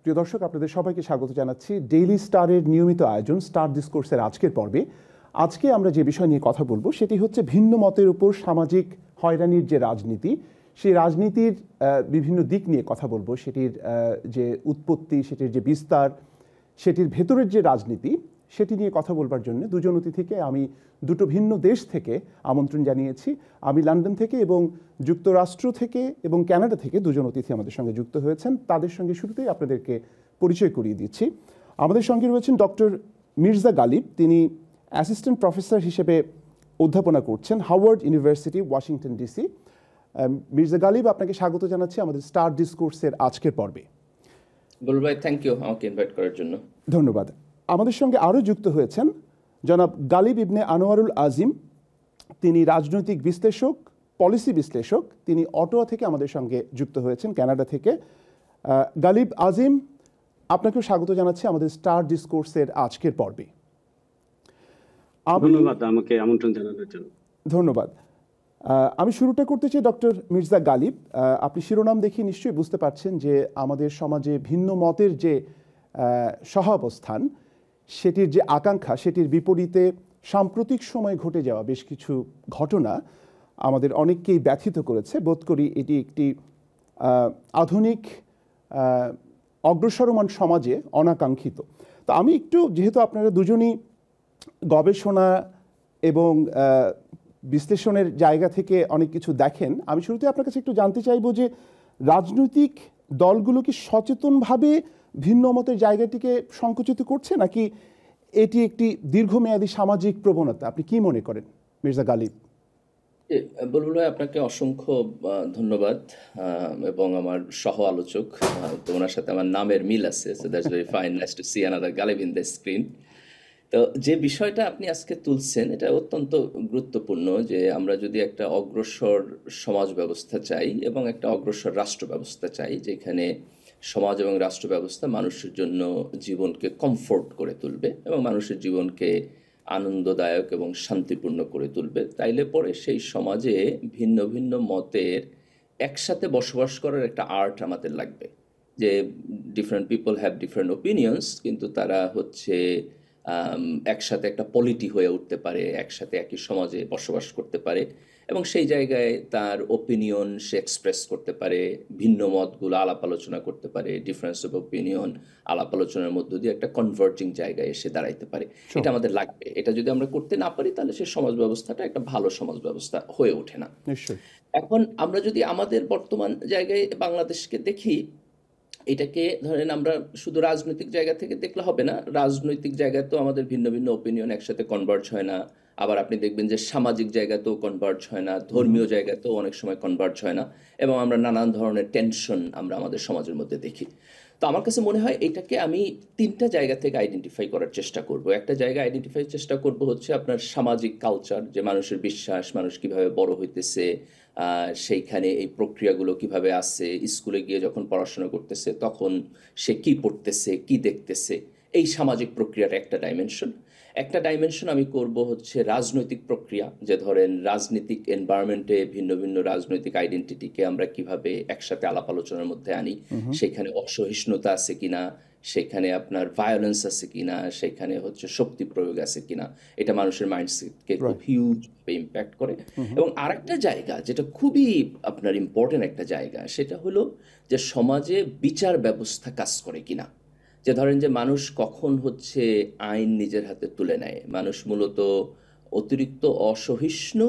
প্রিয় দর্শক, আপনাদের সবাইকে স্বাগত জানাচ্ছি ডেইলি স্টারের নিয়মিত আয়োজন স্টার ডিসকোর্সের আজকের পর্বে। আজকে আমরা যে বিষয় নিয়ে কথা বলবো সেটি হচ্ছে ভিন্ন মতের উপর সামাজিক হয়রানির যে রাজনীতি, সেই রাজনীতির বিভিন্ন দিক নিয়ে কথা বলবো। সেটির যে উৎপত্তি, সেটির যে বিস্তার, সেটির ভেতরের যে রাজনীতি, সেটি নিয়ে কথা বলবার জন্য দুজন অতিথিকে আমি দুটো ভিন্ন দেশ থেকে আমন্ত্রণ জানিয়েছি। আমি লন্ডন থেকে এবং যুক্তরাষ্ট্র থেকে এবং কানাডা থেকে দুজন অতিথি আমাদের সঙ্গে যুক্ত হয়েছেন। তাদের সঙ্গে শুরুতেই আপনাদেরকে পরিচয় করিয়ে দিচ্ছি। আমাদের সঙ্গে রয়েছেন ডক্টর মির্জা গালিব। তিনি অ্যাসিস্ট্যান্ট প্রফেসর হিসেবে অধ্যাপনা করছেন Howard University, Washington DC. Mirza Ghalib, আপনাকে স্বাগত জানাচ্ছি আমাদের স্টার ডিসকোর্সের আজকের পর্বে। বলু ভাই, থ্যাংক ইউ আমাকে ইনভাইট করার জন্য। ধন্যবাদ। আমাদের সঙ্গে আরও যুক্ত হয়েছেন জনাব গালিব ইবনে আনোয়ারুল আজিম। তিনি রাজনৈতিক বিশ্লেষক, পলিসি বিশ্লেষক। তিনি অটোয়া থেকে আমাদের সঙ্গে যুক্ত হয়েছেন, কানাডা থেকে। গালিব আজিম, আপনাকেও স্বাগত জানাচ্ছি আমাদের স্টার ডিসকোর্সের আজকের পর্বে। ধন্যবাদ আমাকে আমন্ত্রণ জানানোর জন্য। ধন্যবাদ। আমি শুরুটা করতে চাই ডক্টর মির্জা গালিব। আপনি শিরোনাম দেখে নিশ্চয়ই বুঝতে পারছেন যে আমাদের সমাজে ভিন্ন মতের যে সহাবস্থান, সেটির যে আকাঙ্ক্ষা, সেটির বিপরীতে সাম্প্রতিক সময়ে ঘটে যাওয়া বেশ কিছু ঘটনা আমাদের অনেককেই ব্যথিত করেছে। বোধ করি এটি একটি আধুনিক অগ্রসরমান সমাজে অনাকাঙ্ক্ষিত। তো আমি একটু, যেহেতু আপনারা দুজনই গবেষণা এবং বিশ্লেষণের জায়গা থেকে অনেক কিছু দেখেন, আমি শুরুতে আপনার কাছে একটু জানতে চাইব যে রাজনৈতিক দলগুলো কি সচেতনভাবে ভিন্ন মতের জায়গাটিকে সংকুচিত করছে, নাকি এটি একটি দীর্ঘমেয়াদী সামাজিক প্রবণতা? আপনি কি মনে করেন মির্জা গালিব? বলবো আপনাকে অসংখ্য ধন্যবাদ এবং আমার সহ আলোচক, তো ওনার সাথে আমার নামের মিল আছে। So that's very fine, nice to see another Ghalib in the screen. তো যে বিষয়টা আপনি আজকে তুলছেন, এটা অত্যন্ত গুরুত্বপূর্ণ যে আমরা যদি একটা অগ্রসর সমাজ ব্যবস্থা চাই এবং একটা অগ্রসর রাষ্ট্র ব্যবস্থা চাই, যেখানে সমাজ এবং রাষ্ট্র ব্যবস্থা মানুষের জন্য জীবনকে কমফোর্ট করে তুলবে এবং মানুষের জীবনকে আনন্দদায়ক এবং শান্তিপূর্ণ করে তুলবে, তাইলে পরে সেই সমাজে ভিন্ন ভিন্ন মতের একসাথে বসবাস করার একটা আর্ট আমাদের লাগবে। যে different people have different opinions, কিন্তু তারা হচ্ছে একসাথে একটা পলিটি হয়ে উঠতে পারে, একসাথে একই সমাজে বসবাস করতে পারে এবং সেই জায়গায় তার ওপিনিয়ন সে এক্সপ্রেস করতে পারে, ভিন্ন মতগুলো আলাপ আলোচনা করতে পারে, ডিফারেন্স অফ ওপিনিয়ন আলাপ আলোচনার মধ্য দিয়ে একটা কনভার্জিং জায়গায় এসে দাঁড়াইতে পারে। এটা আমাদের লাগবে। এটা যদি আমরা করতে না পারি, তাহলে সেই সমাজ ব্যবস্থাটা একটা ভালো সমাজ ব্যবস্থা হয়ে ওঠে না। এখন আমরা যদি আমাদের বর্তমান জায়গায় বাংলাদেশকে দেখি, এটাকে ধরেন আমরা শুধু রাজনৈতিক জায়গা থেকে দেখলে হবে না। রাজনৈতিক জায়গায় তো আমাদের ভিন্ন ভিন্ন ওপিনিয়ন একসাথে কনভার্জ হয় না। আবার আপনি দেখবেন যে সামাজিক জায়গাতেও কনভার্জ হয় না, ধর্মীয় জায়গাতেও অনেক সময় কনভার্জ হয় না এবং আমরা নানান ধরনের টেনশন আমরা আমাদের সমাজের মধ্যে দেখি। তো আমার কাছে মনে হয় এটাকে আমি তিনটা জায়গা থেকে আইডেন্টিফাই করার চেষ্টা করব। একটা জায়গা আইডেন্টিফাই চেষ্টা করব হচ্ছে আপনার সামাজিক কালচার, যে মানুষের বিশ্বাস, মানুষ কিভাবে বড় হইতেছে, সেইখানে এই প্রক্রিয়াগুলো কিভাবে আসছে, স্কুলে গিয়ে যখন পড়াশোনা করতেছে তখন সে কি পড়তেছে, কি দেখতেছে, এই সামাজিক প্রক্রিয়াটা একটা ডাইমেনশন। একটা ডাইমেনশন আমি করব হচ্ছে রাজনৈতিক প্রক্রিয়া, যে ধরেন রাজনৈতিক এনভায়রনমেন্টে ভিন্ন ভিন্ন রাজনৈতিক আইডেন্টিটিকে আমরা কিভাবে একসাথে আলাপ আলোচনার মধ্যে আনি, সেখানে অসহিষ্ণুতা আছে কিনা, সেখানে আপনার ভায়োলেন্স আছে কিনা, সেখানে হচ্ছে শক্তি প্রয়োগ আছে কিনা, এটা মানুষের মাইন্ডসেটকে খুব হিউজ ইম্প্যাক্ট করে। এবং আরেকটা জায়গা যেটা খুবই আপনার ইম্পর্টেন্ট একটা জায়গা, সেটা হলো যে সমাজে বিচার ব্যবস্থা কাজ করে কিনা। যে ধরেন যে মানুষ কখন হচ্ছে আইন নিজের হাতে তুলে নেয়, মানুষ মূলত অতিরিক্ত অসহিষ্ণু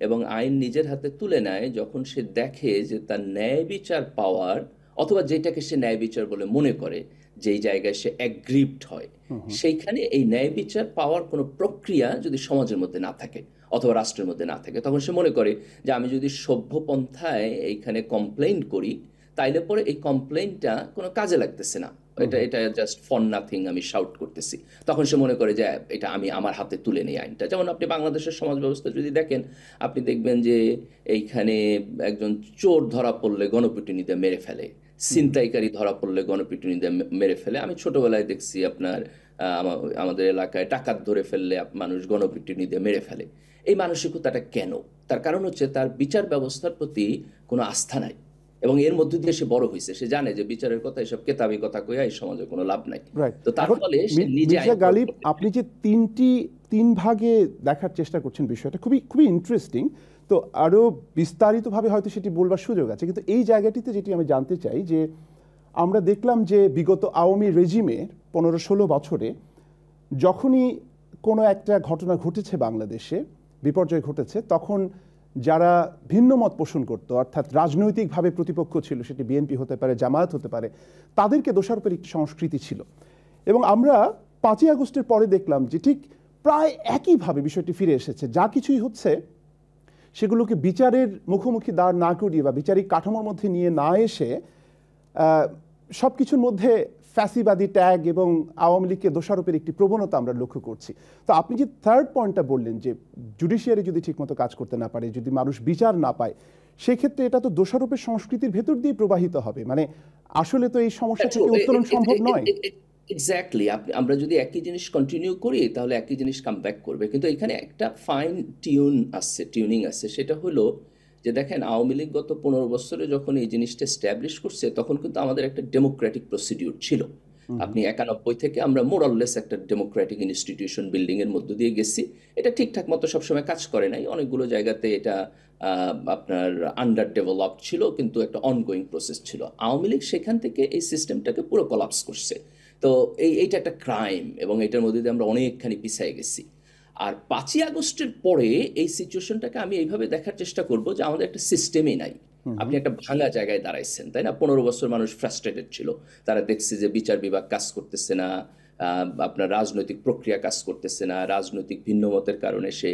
এবং আইন নিজের হাতে তুলে নেয় যখন সে দেখে যে তার ন্যায় বিচার পাওয়ার, অথবা যেটাকে সে ন্যায় বিচার বলে মনে করে, যেই জায়গায় সে অ্যাগ্রিভড হয়, সেইখানে এই ন্যায় বিচার পাওয়ার কোনো প্রক্রিয়া যদি সমাজের মধ্যে না থাকে অথবা রাষ্ট্রের মধ্যে না থাকে, তখন সে মনে করে যে আমি যদি সভ্য পন্থায় এইখানে কমপ্লেইন করি, তাইলে পরে এই কমপ্লেইনটা কোনো কাজে লাগতেছে না, এটা জাস্ট ফর নাথিং, আমি শাউট করতেছি। তখন সে মনে করে যে এটা আমি আমার হাতে তুলে নিই আইনটা। যেমন আপনি বাংলাদেশের সমাজ ব্যবস্থা যদি দেখেন, আপনি দেখবেন যে এইখানে একজন চোর ধরা পড়লে গণপিটুনি দিয়ে মেরে ফেলে, ছিনতাইকারী ধরা পড়লে গণপিটুনি দিয়ে মেরে ফেলে। আমি ছোটবেলায় দেখছি আপনার আমাদের এলাকায় ডাকাত ধরে ফেললে মানুষ গণপিটুনি দিয়ে মেরে ফেলে। এই মানসিকতাটা কেন? তার কারণ হচ্ছে তার বিচার ব্যবস্থার প্রতি কোনো আস্থা নাই। এবং এর মধ্যে দিয়ে সে বড় হয়েছে, সে জানে যে বিচারের কথা এসব কেতাবি কথা কইয়া এই সমাজে কোনো লাভ নাই। রাইট। তো তার এখন ফলে সে নিজে মির্জা গালিব, আপনি যে তিন ভাগে দেখার চেষ্টা করছেন বিষয়টা খুবই খুবই ইন্টারেস্টিং। তো আরো বিস্তারিতভাবে হয়তো সেটি বলবার সুযোগ আছে, কিন্তু এই জায়গাটিতে যেটি আমি জানতে চাই যে আমরা দেখলাম যে বিগত আওয়ামী রেজিমের 15-16 বছরে যখনই কোনো একটা ঘটনা ঘটেছে বাংলাদেশে, বিপর্যয় ঘটেছে, তখন যারা ভিন্ন মত পোষণ করত, অর্থাৎ রাজনৈতিকভাবে প্রতিপক্ষ ছিল, সেটি বিএনপি হতে পারে, জামায়াত হতে পারে, তাদেরকে দোষারোপের একটি সংস্কৃতি ছিল। এবং আমরা 5ই আগস্টের পরে দেখলাম যে ঠিক প্রায় একইভাবে বিষয়টি ফিরে এসেছে। যা কিছুই হচ্ছে সেগুলোকে বিচারের মুখোমুখি দাঁড় না করিয়ে বা বিচারিক কাঠামোর মধ্যে নিয়ে না এসে সব কিছুর মধ্যে ফ্যাসিবাদী ট্যাগ এবং আওয়ামী লীগকে দোষারোপের একটি প্রবণতা আমরা লক্ষ্য করছি। তো আপনি যে থার্ড পয়েন্টটা বললেন যে জুডিশিয়ারি যদি ঠিকমতো কাজ করতে না পারে, যদি মানুষ বিচার না পায়, সেক্ষেত্রে এটা তো দোষারোপের সংস্কৃতির ভেতর দিয়ে প্রবাহিত হবে। মানে আসলে তো এই সমস্যা থেকে উত্তরণ সম্ভব নয়। এক্স্যাক্টলি, আমরা যদি একই জিনিস কন্টিনিউ করি তাহলে একই জিনিস কাম ব্যাক করবে। কিন্তু এখানে একটা ফাইন টিউনিং আছে, সেটা হলো যে দেখেন আওয়ামী লীগ গত 15 বছরে যখন এই জিনিসটা এস্টাবলিশ করছে তখন কিন্তু আমাদের একটা ডেমোক্রেটিক প্রসিডিউর ছিল। আপনি 91 থেকে আমরা মোরাললেস একটা ডেমোক্রেটিক ইনস্টিটিউশন বিল্ডিং এর মধ্য দিয়ে গেছি। এটা ঠিকঠাক মতো সবসময় কাজ করে নাই, অনেকগুলো জায়গাতে এটা আপনার আন্ডার ডেভেলপড ছিল, কিন্তু একটা অনগোয়িং প্রসেস ছিল। আওয়ামী লীগ সেখান থেকে এই সিস্টেমটাকে পুরো কোলাপস করছে। তো এইটা একটা ক্রাইম এবং এটার মধ্যে দিয়ে আমরা অনেকখানি পিছিয়ে গেছি। আর 5ই আগস্টের পরে এই সিচুয়েশনটাকে আমি এইভাবে দেখার চেষ্টা করব যে আমাদের একটা সিস্টেমই নাই। আপনি একটা ভাঙা জায়গায় দাঁড়াইছেন, তাই না? 15 বছর মানুষ ফ্রাস্ট্রেটেড ছিল, তারা দেখছে যে বিচার বিভাগ কাজ করতেছে না, আপনার রাজনৈতিক প্রক্রিয়া কাজ করতেছে না, রাজনৈতিক ভিন্নমতের কারণে সে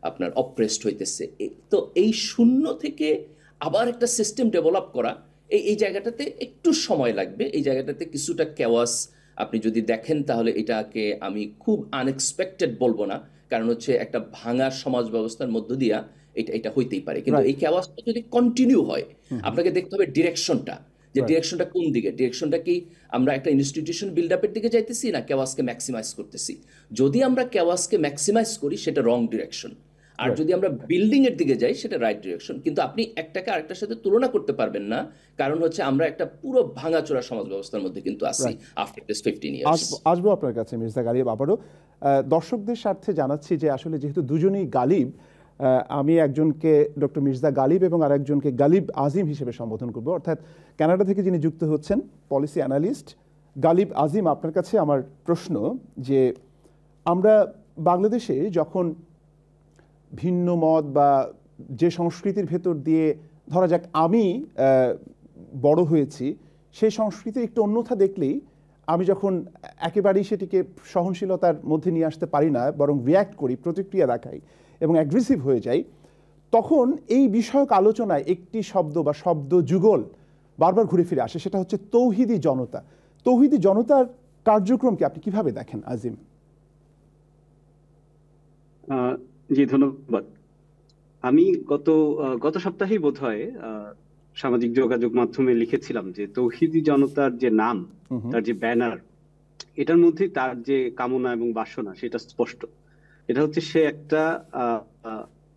আপনার অপ্রেসড হইতেছে। তো এই শূন্য থেকে আবার একটা সিস্টেম ডেভেলপ করা, এই জায়গাটাতে একটু সময় লাগবে। এই জায়গাটাতে কিছুটা কেওয়াস আপনি যদি দেখেন তাহলে এটাকে আমি খুব আনএক্সপেক্টেড বলবো না, কারণ হচ্ছে একটা ভাঙা সমাজ ব্যবস্থার মধ্য দিয়া এটা হইতেই পারে। কিন্তু এই কেওয়াসটা যদি কন্টিনিউ হয়, আপনাকে দেখতে হবে ডিরেকশনটা, যে ডিরেকশনটা কোন দিকে। ডিরেকশনটা কি আমরা একটা ইনস্টিটিউশন বিল্ড আপের দিকে যাইতেছি না কেওয়াসকে ম্যাক্সিমাইজ করতেছি? যদি আমরা কেওয়াসকে ম্যাক্সিমাইজ করি সেটা রং ডিরেকশন, আর যদি আমরা বিল্ডিং এর দিকে যাই সেটা রাইট ডিরেকশন। কিন্তু আপনি একটাকে আরেকটার সাথে তুলনা করতে পারবেন না, কারণ হচ্ছে আমরা একটা পুরো ভাঙাচোরা সমাজ ব্যবস্থার মধ্যে কিন্তু আছি আফটার দিস 15 ইয়ার্স। আসবো আপনার কাছে মির্জা গালিব আবারও। দর্শকদের স্বার্থে জানাচ্ছি যে আসলে যেহেতু দুজনেই গালিব, আমি একজনকে ডক্টর মির্জা গালিব এবং আরেকজনকে গালিব আজিম হিসেবে সম্বোধন করব। অর্থাৎ কানাডা থেকে যিনি যুক্ত হচ্ছেন, পলিসি অ্যানালিস্ট গালিব আজিম, আপনার কাছে আমার প্রশ্ন যে আমরা বাংলাদেশে যখন ভিন্ন মত বা যে সংস্কৃতির ভেতর দিয়ে ধরা যাক আমি বড় হয়েছি, সেই সংস্কৃতির একটু অন্যথা দেখলেই আমি যখন একেবারেই সেটিকে সহনশীলতার মধ্যে নিয়ে আসতে পারি না, বরং রিয়্যাক্ট করি, প্রতিক্রিয়া দেখাই এবং অ্যাগ্রেসিভ হয়ে যাই, তখন এই বিষয়ক আলোচনায় একটি শব্দ বা শব্দ যুগল বারবার ঘুরে ফিরে আসে, সেটা হচ্ছে তৌহিদি জনতা। তৌহিদি জনতার কার্যক্রমকে আপনি কিভাবে দেখেন আজিম? জি, ধন্যবাদ। আমি গত সপ্তাহেই বোধহয় সামাজিক যোগাযোগ মাধ্যমে লিখেছিলাম যে তৌহিদি জনতার যে নাম, তার যে ব্যানার, এটার মধ্যে তার যে কামনা এবং বাসনা সেটা স্পষ্ট। এটা হচ্ছে সে একটা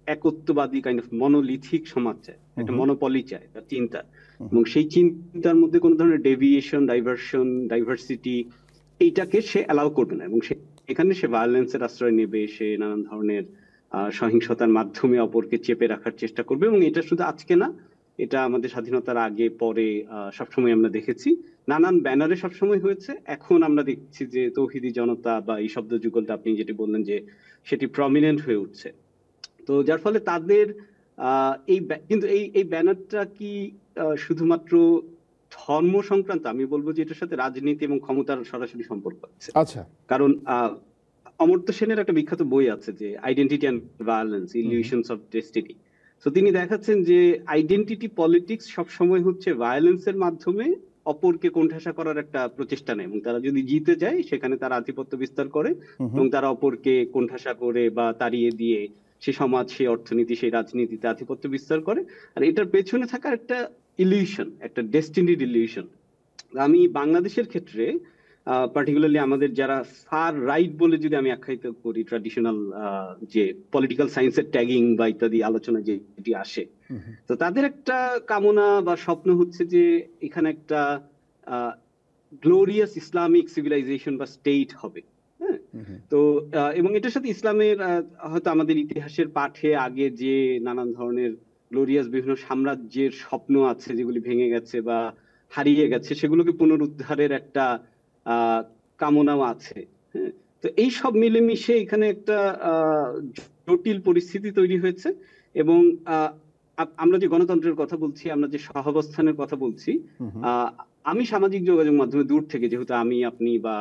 একত্ববাদী কাইন্ড অফ মনোলিথিক সমাজ চায়, একটা মনোপলি চায় তার চিন্তা, এবং সেই চিন্তার মধ্যে কোনো ধরনের ডেভিয়েশন, ডাইভার্সিটি এইটাকে সে অ্যালাউ করবে না, এবং এখানে সে ভায়োলেন্সের আশ্রয় নেবে, সে নানান ধরনের সহিংসতার মাধ্যমে অপরকে চেপে রাখার চেষ্টা করবে। এবং এটা শুধু আজকে না, এটা আমাদের স্বাধীনতার আগে পরে সবসময় আমরা দেখেছি, নানান ব্যানারে সবসময় হয়েছে। এখন আমরা দেখছি যে তৌহিদি জনতা বা এই শব্দ যুগলটা আপনি যেটি বললেন যে সেটি প্রমিনেন্ট হয়ে উঠছে। তো যার ফলে তাদের কিন্তু এই ব্যানারটা কি শুধুমাত্র ধর্ম সংক্রান্ত? আমি বলবো যে এটার সাথে রাজনীতি এবং ক্ষমতার সরাসরি সম্পর্ক আছে। আচ্ছা, কারণ অমর্ত্য সেনের একটা বিখ্যাত বই আছে যে identity and violence, illusions of destiny. তো তিনি দেখাচ্ছেন যে আইডেন্টিটি পলিটিক্স সবসময় হচ্ছে ভায়োলেন্সের মাধ্যমে অপরকে কোণঠাসা করার একটা প্রচেষ্টা নেয়, এবং তারা যদি জিতে যায় সেখানে তারা আধিপত্য বিস্তার করে এবং তারা অপরকে কোণঠাসা করে বা তাড়িয়ে দিয়ে সে সমাজ, সেই অর্থনীতি, সেই রাজনীতিতে আধিপত্য বিস্তার করে। আর এটার পেছনে থাকা একটা ইলিউশন, একটা ডেস্টিনির ইলিউশন। আমি বাংলাদেশের ক্ষেত্রে পার্টিকুলারলি আমাদের যারা ফার রাইট বলে যদি আমি আখ্যায়িত করি, ট্র্যাডিশনাল যে পলিটিক্যাল সায়েন্সের ট্যাগিং বা ইত্যাদি আলোচনা যেটি আসে, তো তাদের একটা কামনা বা স্বপ্ন হচ্ছে যে এখানে একটা গ্লোরিয়াস ইসলামিক সিভিলাইজেশন বা স্টেট হবে। হ্যাঁ, তো এবং এটার সাথে ইসলামের হয়তো আমাদের ইতিহাসের পাঠে আগে যে নানান ধরনের গ্লোরিয়াস বিভিন্ন সাম্রাজ্যের স্বপ্ন আছে যেগুলি ভেঙে গেছে বা হারিয়ে গেছে, সেগুলোকে পুনরুদ্ধারের একটা কামনাও আছে। হ্যাঁ, তো এই সব মিলেমিশে এখানে একটা জটিল পরিস্থিতি তৈরি হয়েছে। এবং আমরা যে গণতন্ত্রের কথা বলছি, আমরা যে সহাবস্থানের কথা বলছি, আমি সামাজিক যোগাযোগ মাধ্যমে দূর থেকে, যেহেতু আমি, আপনি বা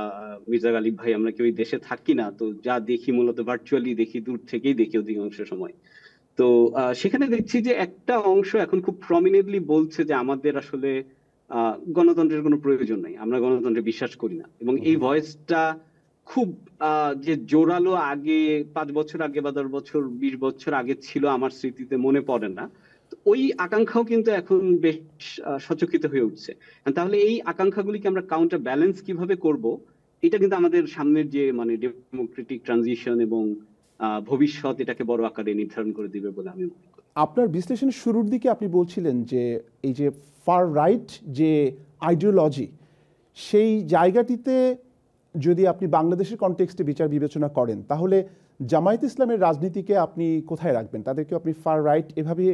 মির্জা গালিব ভাই আমরা কেউ দেশে থাকি না, তো যা দেখি মূলত ভার্চুয়ালি দেখি, দূর থেকেই দেখি অধিকাংশ সময়। তো সেখানে দেখছি যে একটা অংশ এখন খুব প্রমিনেন্টলি বলছে যে আমাদের আসলে গণতন্ত্রের কোনো প্রয়োজন নাই, আমরা গণতন্ত্রে বিশ্বাস করি না। এবং এই ভয়েসটা খুব যে জোরালো আগে 5 বছর আগে বা 10 বছর 20 বছর আগে ছিল আমার স্মৃতিতে মনে পড়ে না। ওই আকাঙ্ক্ষাও কিন্তু এখন বেশ সচকিত হয়ে উঠছে। তাহলে এই আকাঙ্ক্ষাগুলিকে আমরা কাউন্টার ব্যালেন্স কিভাবে করব, এটা কিন্তু আমাদের সামনের যে মানে ডেমোক্রেটিক ট্রানজিশন এবং ভবিষ্যৎ, এটাকে বড় আকারে নির্ধারণ করে দিবে বলে আমি মনে করি। আপনার বিশ্লেষণের শুরুর দিকে আপনি বলছিলেন যে এই যে ফার রাইট যে আইডিওলজি, সেই জায়গাটিতে যদি আপনি বাংলাদেশের কনটেক্সটে বিচার বিবেচনা করেন, তাহলে জামায়াত ইসলামের রাজনীতিকে আপনি কোথায় রাখবেন? তাদেরকে আপনি ফার রাইট এভাবে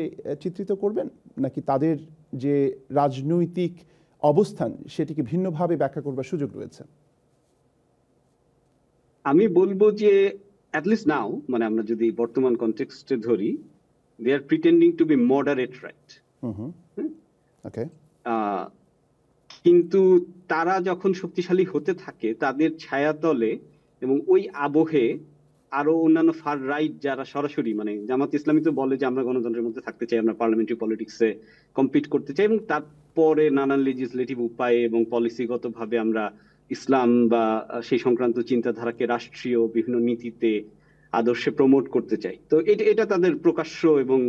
চিত্রিত করবেন, নাকি তাদের যে রাজনৈতিক অবস্থান সেটিকে ভিন্নভাবে ব্যাখ্যা করবার সুযোগ রয়েছে? আমি বলবো যে অ্যাটলিস্ট নাও, মানে আমরা যদি বর্তমান কনটেক্সটে ধরি, they are pretending to be moderate right. Okay, কিন্তু তারা যখন শক্তিশালী হতে থাকে, তাদের ছায়াতলে এবং ওই আবহে আরো অন্যান্য ফার রাইট যারা সরাসরি, মানে জামাত ইসলামী তো বলে যে আমরা গণতন্ত্রের মধ্যে থাকতে চাই, আমরা পার্লামেন্টারি পলিটিক্সে কম্পিট করতে চাই, এবং তারপরে নানান লেজিসলেটিভ উপায়ে এবং পলিসিগতভাবে আমরা ইসলাম বা সেই সংক্রান্ত চিন্তাধারাকে রাষ্ট্রীয় বিভিন্ন নীতিতে আদর্শে প্রমোট করতে চাই। তো এটা তাদের প্রকাশ্য এবং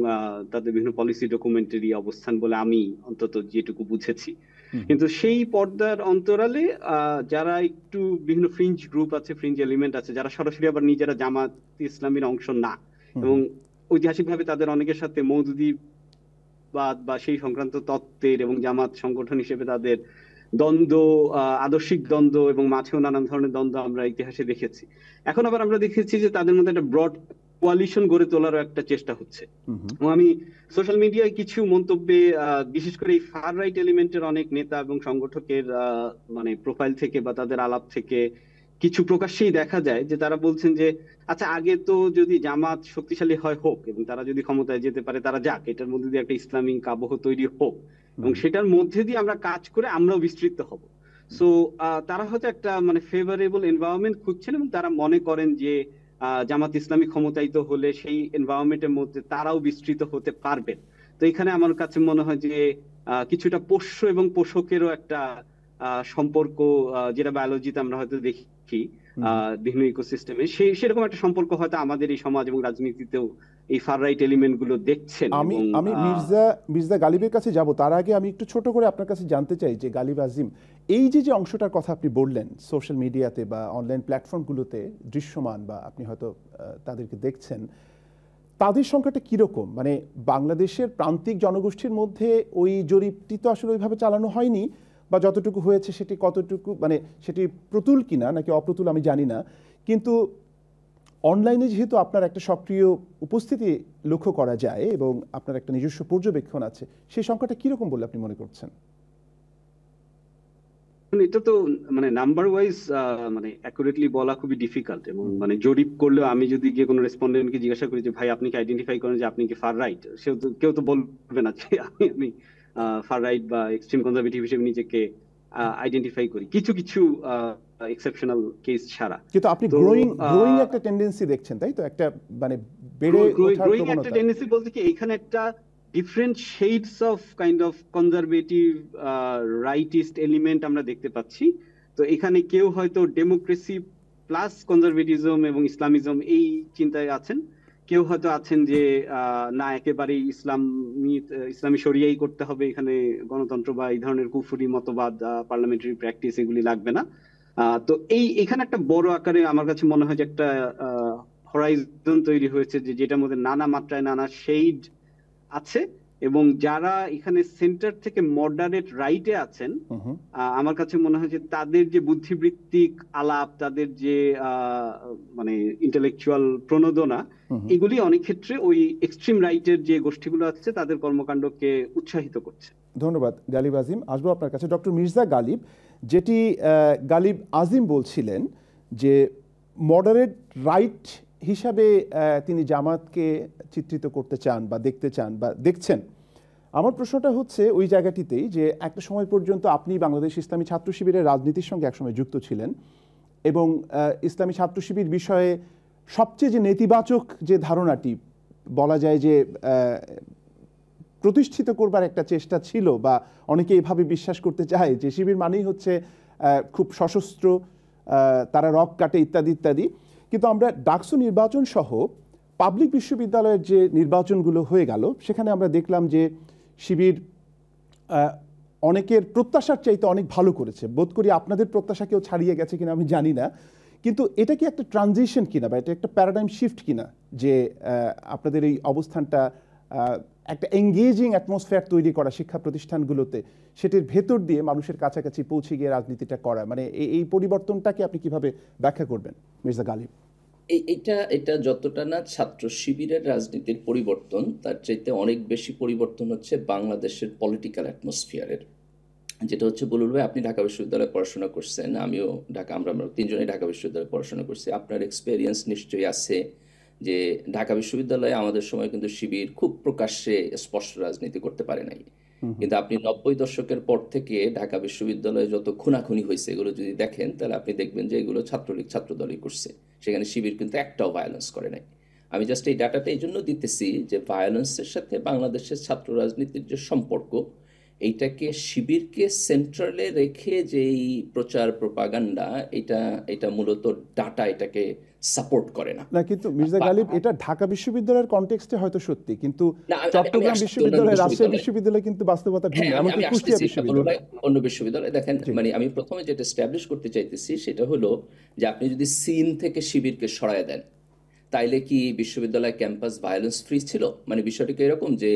তাদের বিভিন্ন পলিসি ডকুমেন্টারি অবস্থান বলে আমি অন্তত যেটুকু বুঝেছি। কিন্তু সেই পর্দার অন্তরালে যারা একটু বিভিন্ন ফ্রিঞ্জ গ্রুপ আছে, ফ্রিঞ্জ এলিমেন্ট আছে, যারা সরাসরি আবার নিজেরা জামাত ইসলামীর অংশ না, এবং ঐতিহাসিকভাবে তাদের অনেকের সাথে মওদুদিবাদ বা সেই সংক্রান্ত তত্ত্বের এবং জামাত সংগঠন হিসেবে তাদের দ্বন্দ্ব, আদর্শিক দ্বন্দ্ব এবং মাঝেও নানান ধরনের দ্বন্দ্ব আমরা ইতিহাসে দেখেছি। এখন আবার আমরা দেখেছি যে তাদের মধ্যে একটা ব্রড কোয়ালিশন গড়ে তোলারও একটা চেষ্টা হচ্ছে। এবং আমি সোশ্যাল মিডিয়ায় কিছু মন্তব্যে, বিশেষ করে এই ফার রাইট এলিমেন্টের অনেক নেতা এবং সংগঠকের মানে প্রোফাইল থেকে বা তাদের আলাপ থেকে কিছু প্রকাশ্যেই দেখা যায় যে তারা বলছেন যে আচ্ছা, আগে তো যদি জামাত শক্তিশালী হয় হোক এবং তারা যদি ক্ষমতায় যেতে পারে তারা যাক, এটার মধ্যে দিয়ে একটা ইসলামিক আবহ তৈরি হোক এবং সেটার মধ্যে দিয়ে আমরা কাজ করে আমরাও বিস্তৃত হব। সো তারা হয়তো একটা মানে ফেভারেবল এনভায়রনমেন্ট খুঁজছেন এবং তারা মনে করেন যে জামাত ইসলামী ক্ষমতায়িত হলে সেই এনভায়রনমেন্টের মধ্যে তারাও বিস্তৃত হতে পারবেন। তো এখানে আমার কাছে মনে হয় যে কিছুটা পোষ্য এবং পোষকেরও একটা সম্পর্ক, যেটা বায়োলজিতে আমরা হয়তো দেখি বিভিন্ন ইকোসিস্টেমে, সেরকম একটা সম্পর্ক হয়তো আমাদের এই সমাজ এবং রাজনীতিতেও এই ফার রাইট এলিমেন্ট গুলো দেখছেন। আমি মির্জা গালিবের কাছে যাব, তার আগে আমি একটু ছোট করে আপনার কাছে জানতে চাই যে গালিব আজিম, এই যে অংশটার কথা আপনি বললেন, সোশ্যাল মিডিয়াতে বা অনলাইন প্ল্যাটফর্মগুলোতে দৃশ্যমান বা আপনি হয়তো তাদেরকে দেখছেন, তাদের সংখ্যাটা কিরকম? মানে বাংলাদেশের প্রান্তিক জনগোষ্ঠীর মধ্যে ওই জরিপটি তো আসলে ওইভাবে চালানো হয়নি, বা যতটুকু হয়েছে সেটি কতটুকু, মানে সেটি প্রতুল কিনা নাকি অপ্রতুল আমি জানি না, কিন্তু অনলাইনে যেহেতু আপনার একটা সক্রিয় উপস্থিতি লক্ষ্য করা যায় এবং আপনার একটা নিজস্ব পর্যবেক্ষণ আছে, সেই সংখ্যাটা কিরকম বলে আপনি মনে করছেন? এটা তো মানে নাম্বার ওয়াইজ মানে অ্যাকুরেটলি বলা খুবই ডিফিকাল্ট। এবং মানে জরিপ করলেও আমি যদি গিয়ে কোনো রেসপন্ডেন্টকে জিজ্ঞাসা করি যে ভাই আপনি কি আইডেন্টিফাই করেন যে আপনি কি ফার রাইট, কেউ তো বলবে না যে আমি ফার রাইট বা এক্সট্রিম কনজারভেটিভ হিসেবে নিজেকে আইডেন্টিফাই করি, কিছু কিছু এক্সেপশনাল কেস ছাড়া। কিন্তু আপনি গ্রোয়িং একটা টেন্ডেন্সি দেখছেন, তাই তো? একটা মানে বেড়ে ওঠার গ্রোয়িং একটা টেন্ডেন্সি বলতে কি, এখানে একটা different shades of kind of conservative rightist element আমরা দেখতে পাচ্ছি। তো এখানে কেউ হয়তো ডেমোক্রেসি প্লাস কনজারভেটিজম এবং ইসলামিজম এই চিন্তায় আছেন, কেউ হয়তো আছেন যে না একেবারেই ইসলামী শরিয়াই করতে হবে, এখানে গণতন্ত্র বা এই ধরনের কুফরি মতবাদ, পার্লামেন্টারি প্র্যাকটিস এগুলি লাগবে না। তো এখানে একটা বড় আকারে আমার কাছে মনে হয় যে একটা হরাইজন তৈরি হয়েছে, যেটার মধ্যে নানা মাত্রায় নানা শেড আছে এবং যারা এখানে সেন্টার থেকে মডারেট রাইটে আছেন, আমার কাছে মনে হয় যে তাদের যে বুদ্ধিবৃত্তিক আলাপ, তাদের যে মানে ইন্টেলেকচুয়াল প্রণোদনা, এগুলি অনেক ক্ষেত্রে ওই এক্সট্রিম রাইটের যে গোষ্ঠীগুলো আছে তাদের কর্মকাণ্ডকে উৎসাহিত করছে। ধন্যবাদ গালিব আজিম। আসবো আপনার কাছে ডক্টর মির্জা গালিব। যেটি গালিব আজিম বলছিলেন যে মডারেট রাইট হিসাবে তিনি জামাতকে চিত্রিত করতে চান বা দেখতে চান বা দেখছেন। আমার প্রশ্নটা হচ্ছে ওই জায়গাটিতেই যে একটা সময় পর্যন্ত আপনি বাংলাদেশ ইসলামী ছাত্র শিবিরের রাজনীতির সঙ্গে একসময় যুক্ত ছিলেন এবং ইসলামী ছাত্র শিবির বিষয়ে সবচেয়ে যে নেতিবাচক যে ধারণাটি বলা যায় যে প্রতিষ্ঠিত করবার একটা চেষ্টা ছিল বা অনেকে এভাবে বিশ্বাস করতে চায় যে শিবির মানেই হচ্ছে খুব সশস্ত্র, তারা রক কাটে ইত্যাদি ইত্যাদি। কিন্তু আমরা ডাকসু নির্বাচন সহ পাবলিক বিশ্ববিদ্যালয়ের যে নির্বাচনগুলো হয়ে গেল সেখানে আমরা দেখলাম যে শিবির অনেকের প্রত্যাশার চাইতে অনেক ভালো করেছে। বোধ করি আপনাদের প্রত্যাশাকেও ছাড়িয়ে গেছে কিনা আমি জানি না, কিন্তু এটা কি একটা ট্রানজিশন কিনা বা এটা একটা প্যারাডাইম শিফট কিনা যে আপনাদের এই অবস্থানটা একটা এঙ্গেজিং অ্যাটমসফিয়ার তৈরি করা শিক্ষা প্রতিষ্ঠানগুলোতে, সেটির ভেতর দিয়ে মানুষের কাছাকাছি পৌঁছে গিয়ে রাজনীতিটা করা, মানে এই পরিবর্তনটাকে আপনি কিভাবে ব্যাখ্যা করবেন মির্জা গালিব? এটা যতটা না ছাত্র শিবিরের রাজনীতির পরিবর্তন, তার চাইতে অনেক বেশি পরিবর্তন হচ্ছে বাংলাদেশের পলিটিক্যাল অ্যাটমসফিয়ারের। যেটা হচ্ছে বুলবুল ভাই, আপনি ঢাকা বিশ্ববিদ্যালয়ে পড়াশোনা করছেন, আমিও আমরা তিনজনেই ঢাকা বিশ্ববিদ্যালয়ে পড়াশোনা করছি। আপনার এক্সপেরিয়েন্স নিশ্চয়ই আছে যে ঢাকা বিশ্ববিদ্যালয়ে আমাদের সময় কিন্তু শিবির খুব প্রকাশ্যে স্পষ্ট রাজনীতি করতে পারে নাই। কিন্তু আপনি 90 দশকের পর থেকে ঢাকা বিশ্ববিদ্যালয়ে যত খুনাখুনি হয়েছে এগুলো যদি দেখেন তাহলে আপনি দেখবেন যে এগুলো ছাত্রলীগ ছাত্রদলই করছে। সেখানে শিবির কিন্তু একটাও ভায়োলেন্স করে নাই। আমি জাস্ট এই ডাটাটা এই জন্য দিতেছি যে ভায়োলেন্সের সাথে বাংলাদেশের ছাত্র রাজনীতির যে সম্পর্ক, এইটাকে শিবিরকে সেন্ট্রালে রেখে যেই প্রচার প্রপাগান্ডা, এটা মূলত ডাটা এটাকে সাপোর্ট করে না। কিন্তু মির্জা গালিব, এটা ঢাকা বিশ্ববিদ্যালয়ের কনটেক্সটে হয়তো সত্যি, কিন্তু চট্টগ্রাম বিশ্ববিদ্যালয়, রাজশাহী বিশ্ববিদ্যালয় কিন্তু বাস্তবতা ভিন্ন, এমনকি কুষ্টিয়া বিশ্ববিদ্যালয়, অন্য বিশ্ববিদ্যালয়। দেখেন, মানে আমি প্রথমে যেটা এস্টাবলিশ করতে চাইতেছি সেটা হলো যে আপনি যদি সিন থেকে শিবিরকে সরায় দেন তাইলে কি বিশ্ববিদ্যালয় ক্যাম্পাস ভায়োলেন্স ফ্রি ছিল? মানে বিষয়টা কি এরকম যে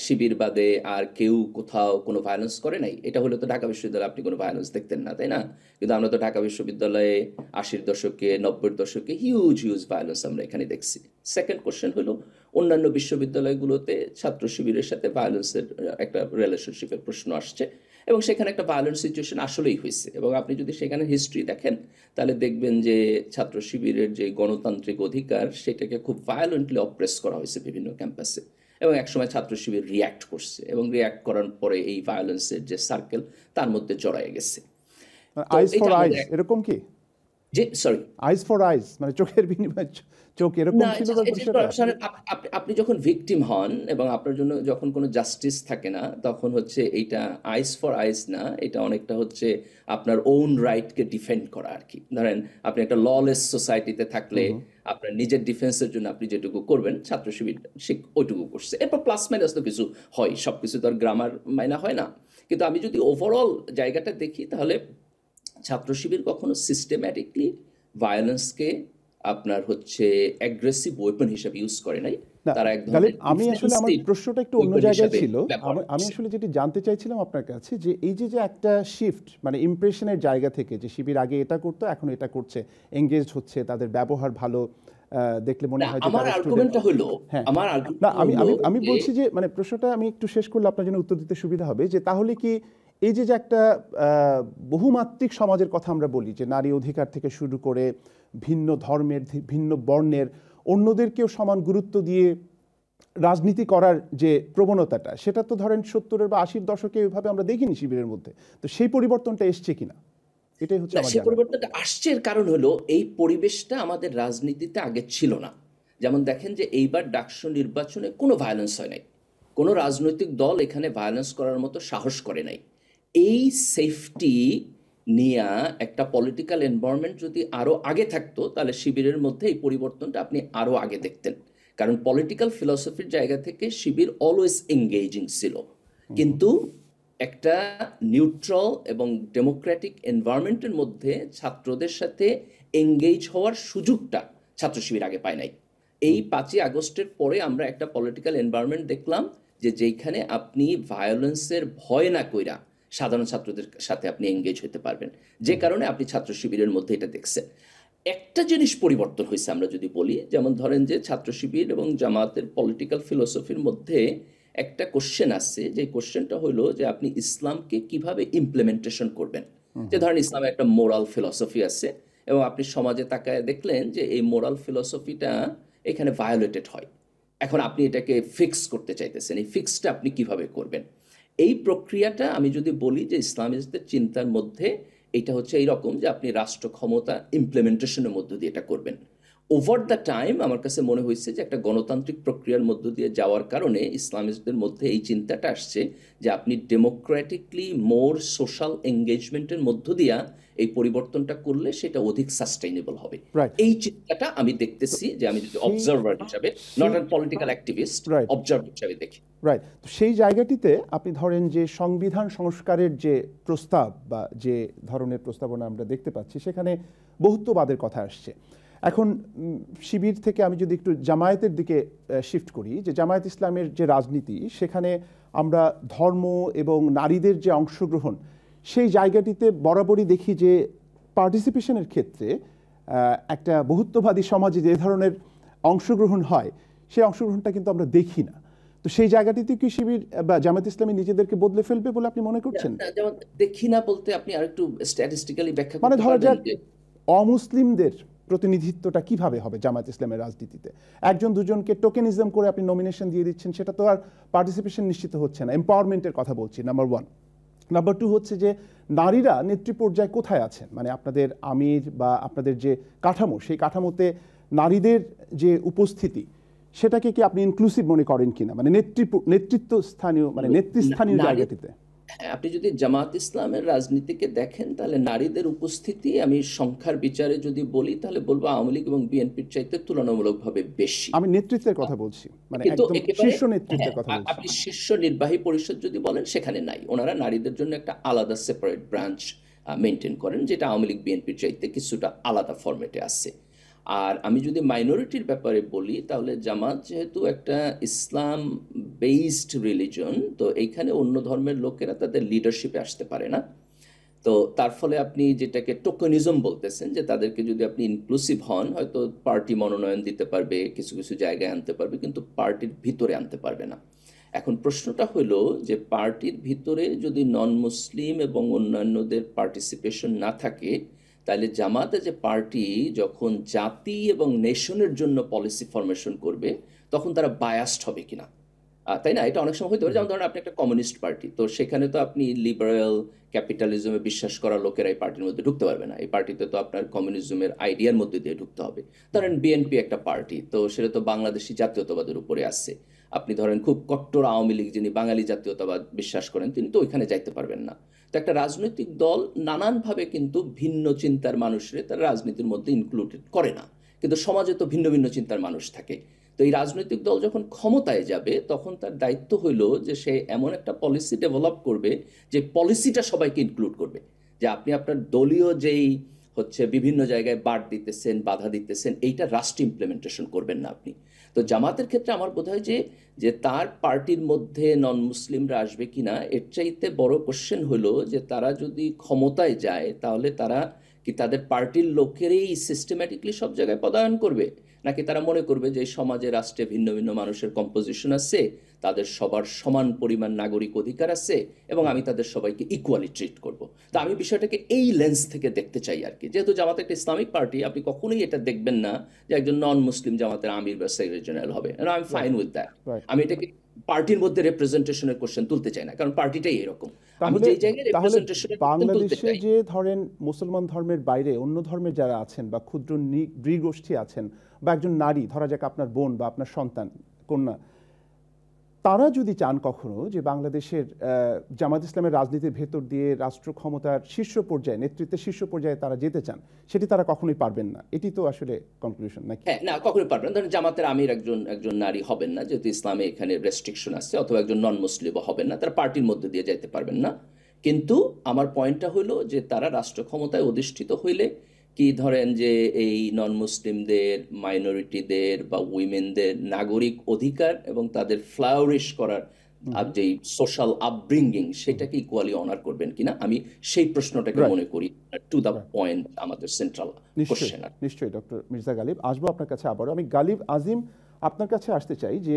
শিবির বাদে আর কেউ কোথাও কোনো ভায়োলেন্স করে নাই? এটা হলে তো ঢাকা বিশ্ববিদ্যালয়ে আপনি কোনো ভায়োলেন্স দেখতেন না, তাই না? কিন্তু আমরা তো ঢাকা বিশ্ববিদ্যালয়ে 80-র দশকে 90-র দশকে হিউজ ভায়োলেন্স আমরা এখানে দেখছি। সেকেন্ড কোশ্চেন হলো, অন্যান্য বিশ্ববিদ্যালয়গুলোতে ছাত্র শিবিরের সাথে ভায়োলেন্সের একটা রিলেশনশিপের প্রশ্ন আসছে এবং সেখানে একটা ভায়োলেন্ট সিচুয়েশন আসলেই হয়েছে। এবং আপনি যদি সেখানে হিস্ট্রি দেখেন তাহলে দেখবেন যে ছাত্র শিবিরের যে গণতান্ত্রিক অধিকার সেটাকে খুব ভায়োলেন্টলি অপ্রেস করা হয়েছে বিভিন্ন ক্যাম্পাসে, এবং একসময় ছাত্র শিবির রিয়্যাক্ট করছে এবং রিয়্যাক্ট করার পরে এই ভায়োলেন্সের যে সার্কেল তার মধ্যে জড়ায় গেছে। আইস ফর আইস এরকম কি? জি, সরি, আইস ফর আইস মানে চোখের বিনিময়ে চোখ, এরকম ছিল আপনি যখন ভিকটিম হন এবং আপনার জন্য যখন কোনো জাস্টিস থাকে না, তখন হচ্ছে এইটা আইস ফর আইস না, এটা অনেকটা হচ্ছে আপনার ওন রাইটকে ডিফেন্ড করা আর কি। ধরেন আপনি একটা ললেস সোসাইটিতে থাকলে আপনার নিজের ডিফেন্সের জন্য আপনি যেটুকু করবেন, ছাত্র শিবির সে ওইটুকু করছে। এরপর প্লাস মাইনাস তো কিছু হয়, সব কিছু তো আর গ্রামার মাইনা হয় না। কিন্তু আমি যদি ওভারঅল জায়গাটা দেখি তাহলে ছাত্র শিবির কখনো সিস্টেম্যাটিকলি ভায়োলেন্সকে আপনার হচ্ছে অ্যাগ্রেসিভ ওয়েপন হিসেবে ইউজ করে নাই। তারা একদম, আমি আসলে আমার প্রশ্নটা একটু অন্য জায়গায় ছিল। আমি আসলে যেটি জানতে চাইছিলাম আপনার কাছে যে এই যে একটা শিফট, মানে ইমপ্রেশনের জায়গা থেকে যে শিবির আগে এটা করতো এখন এটা করছে, এঙ্গেজ হচ্ছে, তাদের ব্যবহার ভালো দেখলে মনে হয় যে আমার আর্গুমেন্টটা হলো, আমি বলছি যে মানে প্রশ্নটা আমি একটু শেষ করলে আপনার জন্য উত্তর দিতে সুবিধা হবে, যে তাহলে কি এই যে একটা বহুমাত্রিক সমাজের কথা আমরা বলি, যে নারী অধিকার থেকে শুরু করে ভিন্ন ধর্মের, ভিন্ন বর্ণের, অন্যদেরকেও সমান গুরুত্ব দিয়ে রাজনীতি করার যে প্রবণতাটা, সেটা তো ধরেন 70-এর বা 80-র দশকে ওইভাবে আমরা দেখিনি শিবিরের মধ্যে। তো সেই পরিবর্তনটা এসছে কিনা, এটাই হচ্ছে আমার জানা। সেই পরিবর্তনটা আসছে, এর কারণ হলো এই পরিবেশটা আমাদের রাজনীতিতে আগে ছিল না। যেমন দেখেন যে এইবার ডাকসু নির্বাচনে কোনো ভায়োলেন্স হয় নাই, কোনো রাজনৈতিক দল এখানে ভায়োলেন্স করার মতো সাহস করে নাই। এই সেফটি নিয়ে একটা পলিটিক্যাল এনভায়রনমেন্ট যদি আরো আগে থাকতো তাহলে শিবিরের মধ্যে এই পরিবর্তনটা আপনি আরো আগে দেখতেন। কারণ পলিটিক্যাল ফিলসফির জায়গা থেকে শিবির অলওয়েজ এঙ্গেজিং ছিল, কিন্তু একটা নিউট্রাল এবং ডেমোক্রেটিক এনভায়রনমেন্টের মধ্যে ছাত্রদের সাথে এঙ্গেজ হওয়ার সুযোগটা ছাত্র শিবির আগে পায় নাই। এই 5ই আগস্টের পরে আমরা একটা পলিটিক্যাল এনভায়রনমেন্ট দেখলাম যে যেইখানে আপনি ভায়োলেন্সের ভয় না কইরা সাধারণ ছাত্রদের সাথে আপনি এঙ্গেজ হতে পারবেন, যে কারণে আপনি ছাত্র শিবিরের মধ্যে এটা দেখছেন। একটা জিনিস পরিবর্তন হয়েছে আমরা যদি বলি, যেমন ধরেন যে ছাত্র শিবির এবং জামাতের পলিটিক্যাল ফিলোসফির মধ্যে একটা কোশ্চেন আসছে, যে কোশ্চেনটা হলো যে আপনি ইসলামকে কিভাবে ইমপ্লিমেন্টেশন করবেন। যে ধরেন ইসলামে একটা মোরাল ফিলোসফি আছে এবং আপনি সমাজে তাকায় দেখলেন যে এই মোরাল ফিলোসফিটা এখানে ভায়োলেটেড হয়। এখন আপনি এটাকে ফিক্স করতে চাইতেছেন, এই ফিক্সটা আপনি কিভাবে করবেন? এই প্রক্রিয়াটা আমি যদি বলি যে ইসলামিস্টদের চিন্তার মধ্যে এটা হচ্ছে এইরকম যে আপনি রাষ্ট্র ক্ষমতা ইমপ্লিমেন্টেশনের মধ্য দিয়ে এটা করবেন। ওভার দ্য টাইম আমার কাছে মনে হয়েছে যে একটা গণতান্ত্রিক প্রক্রিয়ার মধ্য দিয়ে যাওয়ার কারণে ইসলামিস্টদের মধ্যে এই চিন্তাটা আসছে যে আপনি ডেমোক্রেটিকলি মোর সোশ্যাল এঙ্গেজমেন্টের মধ্য দিয়া এই পরিবর্তনটা করলে সেটা অধিক সাস্টেইনেবল হবে। Right. এই চিন্তাটা আমি দেখতেছি, যে আমি যদি অবজারভার হিসাবে, not an political activist, Right. Observer হিসাবে দেখি। রাইট। তো সেই জায়গাটিতে আপনি ধরেন যে সংবিধান সংস্কারের যে প্রস্তাব বা যে ধরনের প্রস্তাবনা আমরা দেখতে পাচ্ছি, সেখানে বহুত্ববাদের কথা আসছে। এখন শিবির থেকে আমি যদি একটু জামায়াতের দিকে শিফট করি, যে জামায়াত ইসলামের যে রাজনীতি, সেখানে আমরা ধর্ম এবং নারীদের যে অংশগ্রহণ, সেই জায়গাটিতে বরাবরই দেখি যে পার্টিসিপেশনের ক্ষেত্রে একটা বহুত্ববাদী সমাজে যে ধরনের অংশগ্রহণ হয়, সেই অংশগ্রহণটা কিন্তু আমরা দেখি না। তো সেই জায়গাটিতে কি শিবির বা জামায়াত ইসলামী নিজেদেরকে বদলে ফেলবে বলে আপনি মনে করছেন? যেমন দেখি না বলতে আপনি আরেকটু স্ট্যাটিস্টিক্যালি ব্যাখ্যা মানে করতে ধরা যাক পারবেন যে অমুসলিমদের প্রতিনিধিত্বটা কিভাবে হবে জামায়াত ইসলামের রাজনীতিতে? একজন দুজনকে টোকেনিজম করে আপনি নমিনেশন দিয়ে দিচ্ছেন, সেটা তো আর পার্টিসিপেশন নিশ্চিত হচ্ছে না। এম্পাওয়ারমেন্টের কথা বলছি, নাম্বার ওয়ান। নাম্বার টু হচ্ছে যে নারীরা নেতৃ পর্যায়ে কোথায় আছেন, মানে আপনাদের আমির বা আপনাদের যে কাঠামো, সেই কাঠামোতে নারীদের যে উপস্থিতি, সেটাকে কি আপনি ইনক্লুসিভ মনে করেন কিনা, মানে নেতৃত্ব স্থানীয়, মানে নেতৃস্থানীয় জায়গাটিতে? হ্যাঁ, আপনি যদি জামাত ইসলামের রাজনীতিকে দেখেন তাহলে নারীদের উপস্থিতি আমি সংখ্যার বিচারে যদি বলি তাহলে বলবো আওয়ামী লীগ এবং বিএনপির চাইতে তুলনামূলকভাবে বেশি। আমি নেতৃত্বের কথা বলছি, মানে কিন্তু একদম একেবারে শীর্ষ নেতৃত্বের কথা বলছি। আপনি শীর্ষ নির্বাহী পরিষদ যদি বলেন সেখানে নাই, ওনারা নারীদের জন্য একটা আলাদা সেপারেট ব্রাঞ্চ মেনটেন করেন, যেটা আওয়ামী লীগ বিএনপির চাইতে কিছুটা আলাদা ফরম্যাটে আছে। আর আমি যদি মাইনরিটির ব্যাপারে বলি তাহলে জামাত যেহেতু একটা ইসলাম বেসড রিলিজন, তো এইখানে অন্য ধর্মের লোকেরা তাদের লিডারশিপে আসতে পারে না। তো তার ফলে আপনি যেটাকে টোকেনিজম বলতেছেন, যে তাদেরকে যদি আপনি ইনক্লুসিভ হন, হয়তো পার্টি মনোনয়ন দিতে পারবে, কিছু কিছু জায়গায় আনতে পারবে, কিন্তু পার্টির ভিতরে আনতে পারবে না। এখন প্রশ্নটা হলো যে পার্টির ভিতরে যদি নন মুসলিম এবং অন্যান্যদের পার্টিসিপেশন না থাকে, তাহলে জামাতে যে পার্টি যখন জাতি এবং নেশনের জন্য পলিসি ফরমেশন করবে তখন তারা বায়াসড হবে কিনা, তাই না? এটা অনেক সময় হতে পারে। যেমন ধরেন আপনি একটা কমিউনিস্ট পার্টি, তো সেখানে তো আপনি লিবারেল ক্যাপিটালিজমে বিশ্বাস করা লোকেরা এই পার্টির মধ্যে ঢুকতে পারবে না। এই পার্টিতে তো আপনার কমিউনিজমের আইডিয়ার মধ্যে দিয়ে ঢুকতে হবে। ধরেন বিএনপি একটা পার্টি, তো সেটা তো বাংলাদেশি জাতীয়তাবাদের উপরে আসছে। আপনি ধরেন খুব কট্টর আওয়ামী লীগ, যিনি বাঙালি জাতীয়তাবাদ বিশ্বাস করেন, তিনি তো ওইখানে যাইতে পারবেন না। তো একটা রাজনৈতিক দল নানানভাবে কিন্তু ভিন্ন চিন্তার মানুষরে তারা রাজনীতির মধ্যে ইনক্লুডেড করে না, কিন্তু সমাজে তো ভিন্ন ভিন্ন চিন্তার মানুষ থাকে। তো এই রাজনৈতিক দল যখন ক্ষমতায় যাবে তখন তার দায়িত্ব হইল যে সে এমন একটা পলিসি ডেভেলপ করবে যে পলিসিটা সবাইকে ইনক্লুড করবে। যে আপনি আপনার দলীয় যেই হচ্ছে বিভিন্ন জায়গায় বাদ দিতেছেন, বাধা দিতেছেন, এইটা রাষ্ট্র ইমপ্লিমেন্টেশন করবেন না আপনি। তো জামাতের ক্ষেত্রে আমার বোধ হয় যে তার পার্টির মধ্যে নন মুসলিমরা আসবে কিনা, এর চাইতে বড় কোশ্চেন হলো যে তারা যদি ক্ষমতায় যায় তাহলে তারা কি তাদের পার্টির লোকেরই সিস্টেম্যাটিকলি সব জায়গায় পদায়ন করবে, নাকি তারা মনে করবে যে সমাজে রাষ্ট্রে ভিন্ন ভিন্ন মানুষের কম্পোজিশন আছে, তাদের সবার সমান পরিমাণ নাগরিক অধিকার আছে এবং আমি তাদের সবাইকে ইকুয়ালি ট্রিট করব। তো আমি বিষয়টাকে এই লেন্স থেকে দেখতে চাই আর কি। যেহেতু জামাত একটা ইসলামিক পার্টি, আপনি কখনোই এটা দেখবেন না যে একজন নন মুসলিম জামাতের আমির বা সেক্রেটারি জেনারেল হবে। I am fine with that. আমি এটাকে পার্টির মধ্যে রিপ্রেজেন্টেশনের কোশ্চেন তুলতে চাই না, কারণ পার্টিটাই এরকম। আমি যেই জায়গায় রিপ্রেজেন্টেশনের কোশ্চেন তুলতে চাই, বাংলাদেশে যে ধরেন মুসলমান ধর্মের বাইরে অন্য ধর্মের যারা আছেন বা ক্ষুদ্র নৃগোষ্ঠী আছেন, বা একজন নারী, ধরা যাক আপনার বোন বা আপনার সন্তান, কন্যা, তারা যদি চান কখনো যে বাংলাদেশের জামাত ইসলামের রাজনীতির ভেতর দিয়ে রাষ্ট্র ক্ষমতার শীর্ষ পর্যায়ে, নেতৃত্বের শীর্ষ পর্যায়ে তারা যেতে চান, সেটি তারা কখনোই পারবেন না। এটি তো আসলে কনক্লুশন নাকি? হ্যাঁ, না, কখনোই পারবেন না। ধরেন জামাতের আমির একজন নারী হবেন না, যেহেতু ইসলামে এখানে রেস্ট্রিকশন আছে, অথবা একজন নন মুসলিমও হবেন না, তারা পার্টির মধ্যে দিয়ে যাইতে পারবেন না। কিন্তু আমার পয়েন্টটা হলো যে তারা রাষ্ট্র ক্ষমতায় অধিষ্ঠিত হইলে কি ধরেন যে এই নন মুসলিমদের, মাইনরিটিদের বা উইমেনদের নাগরিক অধিকার এবং তাদের ফ্লাউরিশ করার যেই সোশ্যাল আপব্রিঙ্গিং সেটাকে ইকুয়ালি অনার করবেন কিনা, আমি সেই প্রশ্নটাকে মনে করি টু দ্য পয়েন্ট আমাদের সেন্ট্রাল কোশ্চেন। নিশ্চয়ই ডক্টর মির্জা গালিব, আসবো আপনার কাছে আবারও। আমি গালিব আজিম আপনার কাছে আসতে চাই যে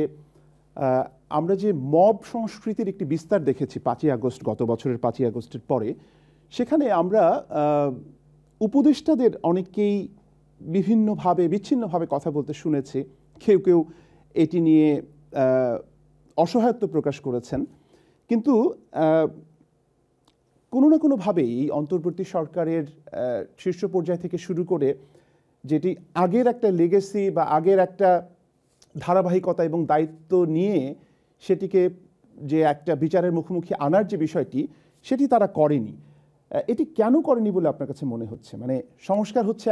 আমরা যে মব সংস্কৃতির একটি বিস্তার দেখেছি 5ই আগস্ট, গত বছরের 5ই আগস্টের পরে, সেখানে আমরা উপদেষ্টাদের অনেকেই বিভিন্নভাবে বিচ্ছিন্নভাবে কথা বলতে শুনেছি। কেউ কেউ এটি নিয়ে অসহায়ত্ব প্রকাশ করেছেন, কিন্তু কোনো না কোনোভাবেই এই অন্তর্বর্তী সরকারের শীর্ষ পর্যায় থেকে শুরু করে যেটি আগের একটা লেগেসি বা আগের একটা ধারাবাহিকতা এবং দায়িত্ব নিয়ে সেটিকে যে একটা বিচারের মুখোমুখি আনার যে বিষয়টি, সেটি তারা করেনি। এটি কেন করেনি বলে আপনার কাছে মনে হচ্ছে? মানে সংস্কার হচ্ছে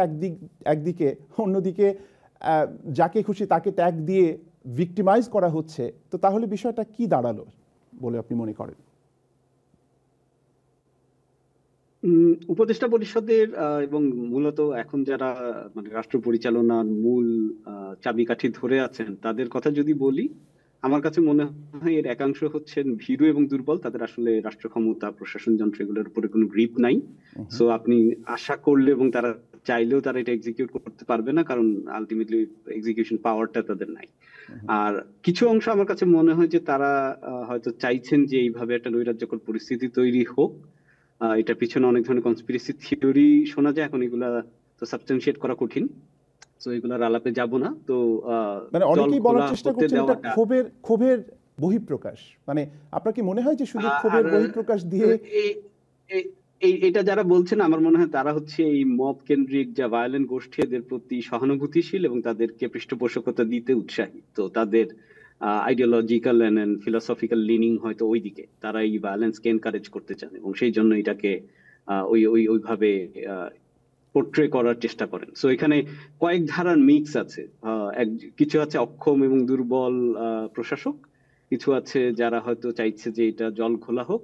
একদিকে, অন্যদিকে যাকে খুশি তাকে ট্যাগ দিয়ে ভিক্টিমাইজ করা হচ্ছে। তো তাহলে বিষয়টা কি দাঁড়ালো বলে আপনি মনে করেন? উপদেষ্টা পরিষদের এবং মূলত এখন যারা মানে রাষ্ট্র পরিচালনার মূল চাবিকাঠি ধরে আছেন তাদের কথা যদি বলি, আমার কাছে মনে হয় এর একাংশ হচ্ছেন ভীরু এবং দুর্বল। তাদের আসলে রাষ্ট্র ক্ষমতা, প্রশাসন যন্ত্র এগুলোর উপরে কোনো গ্রিপ নাই। সো আপনি আশা করলে এবং তারা চাইলেও তারা এটা এক্সিকিউট করতে পারবে না, কারণ আলটিমেটলি এক্সিকিউশন পাওয়ারটা তাদের নাই। আর কিছু অংশ আমার কাছে মনে হয় যে তারা হয়তো চাইছেন যে এইভাবে একটা নৈরাজ্যকর পরিস্থিতি তৈরি হোক। এটার পিছনে অনেক ধরনের কনস্পিরেসি থিওরি শোনা যায়, এখন এগুলা তো সাবস্টেনশিয়েট করা কঠিন, তো এগুলার আলাপে যাব না। তো মানে অনেকেই বলার চেষ্টা করছেন এটা ক্ষোভের বহিঃপ্রকাশ। মানে আপনার কি মনে হয় যে শুধু ক্ষোভের বহিঃপ্রকাশ দিয়ে এটা যারা বলছেন, আমার মনে হয় তারা হচ্ছে এই মব কেন্দ্রিক যা ভায়োলেন্ট গোষ্ঠী এদের প্রতি সহানুভূতিশীল এবং তাদেরকে পৃষ্ঠপোষকতা দিতে উৎসাহী। তো তাদের আইডিওলজিক্যাল এন্ড ফিলোসফিক্যাল লিনিং হয়তো ওইদিকে, তারা এই ভায়োলেন্সকে এনকারেজ করতে চান এবং সেই জন্য এটাকে ওইভাবে পোর্ট্রে করার চেষ্টা করেন। সো এখানে কয়েক ধারার মিক্স আছে। কিছু আছে অক্ষম এবং দুর্বল প্রশাসক, কিছু আছে যারা হয়তো চাইছে যে এটা জল খোলা হোক,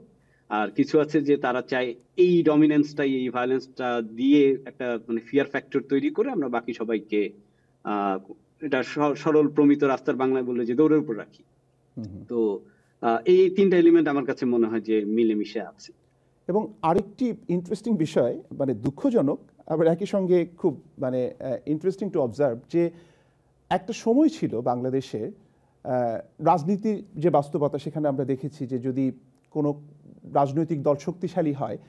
আর কিছু আছে যে তারা চায় এই ডমিনেন্সটাই, এই ভায়োলেন্সটা দিয়ে একটা মানে ফিয়ার ফ্যাক্টর তৈরি করে আমরা বাকি সবাইকে এটা সরল প্রমিত রাস্তার বাংলায় বলে যে দৌড়ের উপর রাখি। তো এই তিনটা এলিমেন্ট আমার কাছে মনে হয় যে মিলেমিশে আছে। এবং আরেকটি ইন্টারেস্টিং বিষয়, মানে দুঃখজনক আবার একই সঙ্গে খুব মানে ইন্টারেস্টিং টু অবজার্ভ, যে একটা সময় ছিল বাংলাদেশে রাজনীতির যে বাস্তবতা, সেখানে আমরা দেখেছি যে যদি কোনো রাজনৈতিক দল শক্তিশালী হয়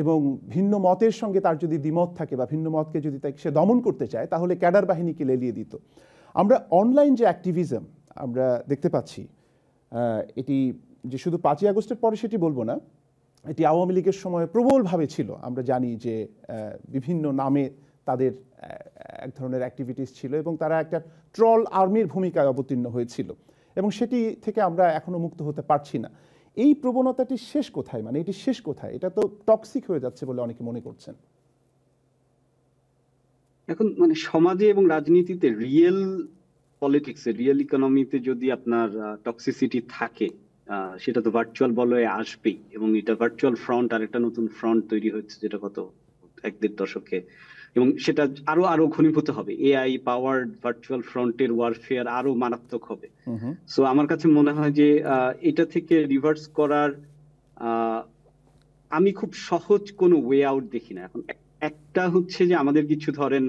এবং ভিন্ন মতের সঙ্গে তার যদি দ্বিমত থাকে বা ভিন্ন মতকে যদি তাকে সে দমন করতে চায়, তাহলে ক্যাডার বাহিনীকে লেলিয়ে দিত। আমরা অনলাইন যে অ্যাক্টিভিজম আমরা দেখতে পাচ্ছি, এটি যে শুধু 5ই আগস্টের পরে সেটি বলবো না, এটি আওয়ামী লীগের সময় প্রবলভাবে ছিল। আমরা জানি যে বিভিন্ন নামে তাদের এক ধরনের অ্যাক্টিভিটিস ছিল এবং তারা একটা ট্রল আর্মির ভূমিকায় অবতীর্ণ হয়েছিল, এবং সেটি থেকে আমরা এখনো মুক্ত হতে পারছি না। এই প্রবণতাটি শেষ কোথায়? মানে এটি শেষ কোথায়? এটা তো টক্সিক হয়ে যাচ্ছে বলে অনেকে মনে করছেন। এখন মানে সমাজে এবং রাজনীতিতে, রিয়েল পলিটিক্সে, রিয়েল ইকোনমিতে যদি আপনার টক্সিসিটি থাকে, সেটা তো ভার্চুয়াল বলয়ে আসবেই। এবং এটা ভার্চুয়াল ফ্রন্ট আর একটা নতুন ফ্রন্ট তৈরি হচ্ছে, যেটা গত 1-1.5 দশকে, এবং সেটা আরো ঘনীভূত হবে। এআই পাওয়ার্ড ভার্চুয়াল ফ্রন্টের ওয়ারফেয়ার আরো মারাত্মক হবে। সো আমার কাছে মনে হয় যে এটা থেকে রিভার্স করার আমি খুব সহজ কোনো ওয়ে আউট দেখি না। এখন একটা হচ্ছে যে আমাদের কিছু ধরেন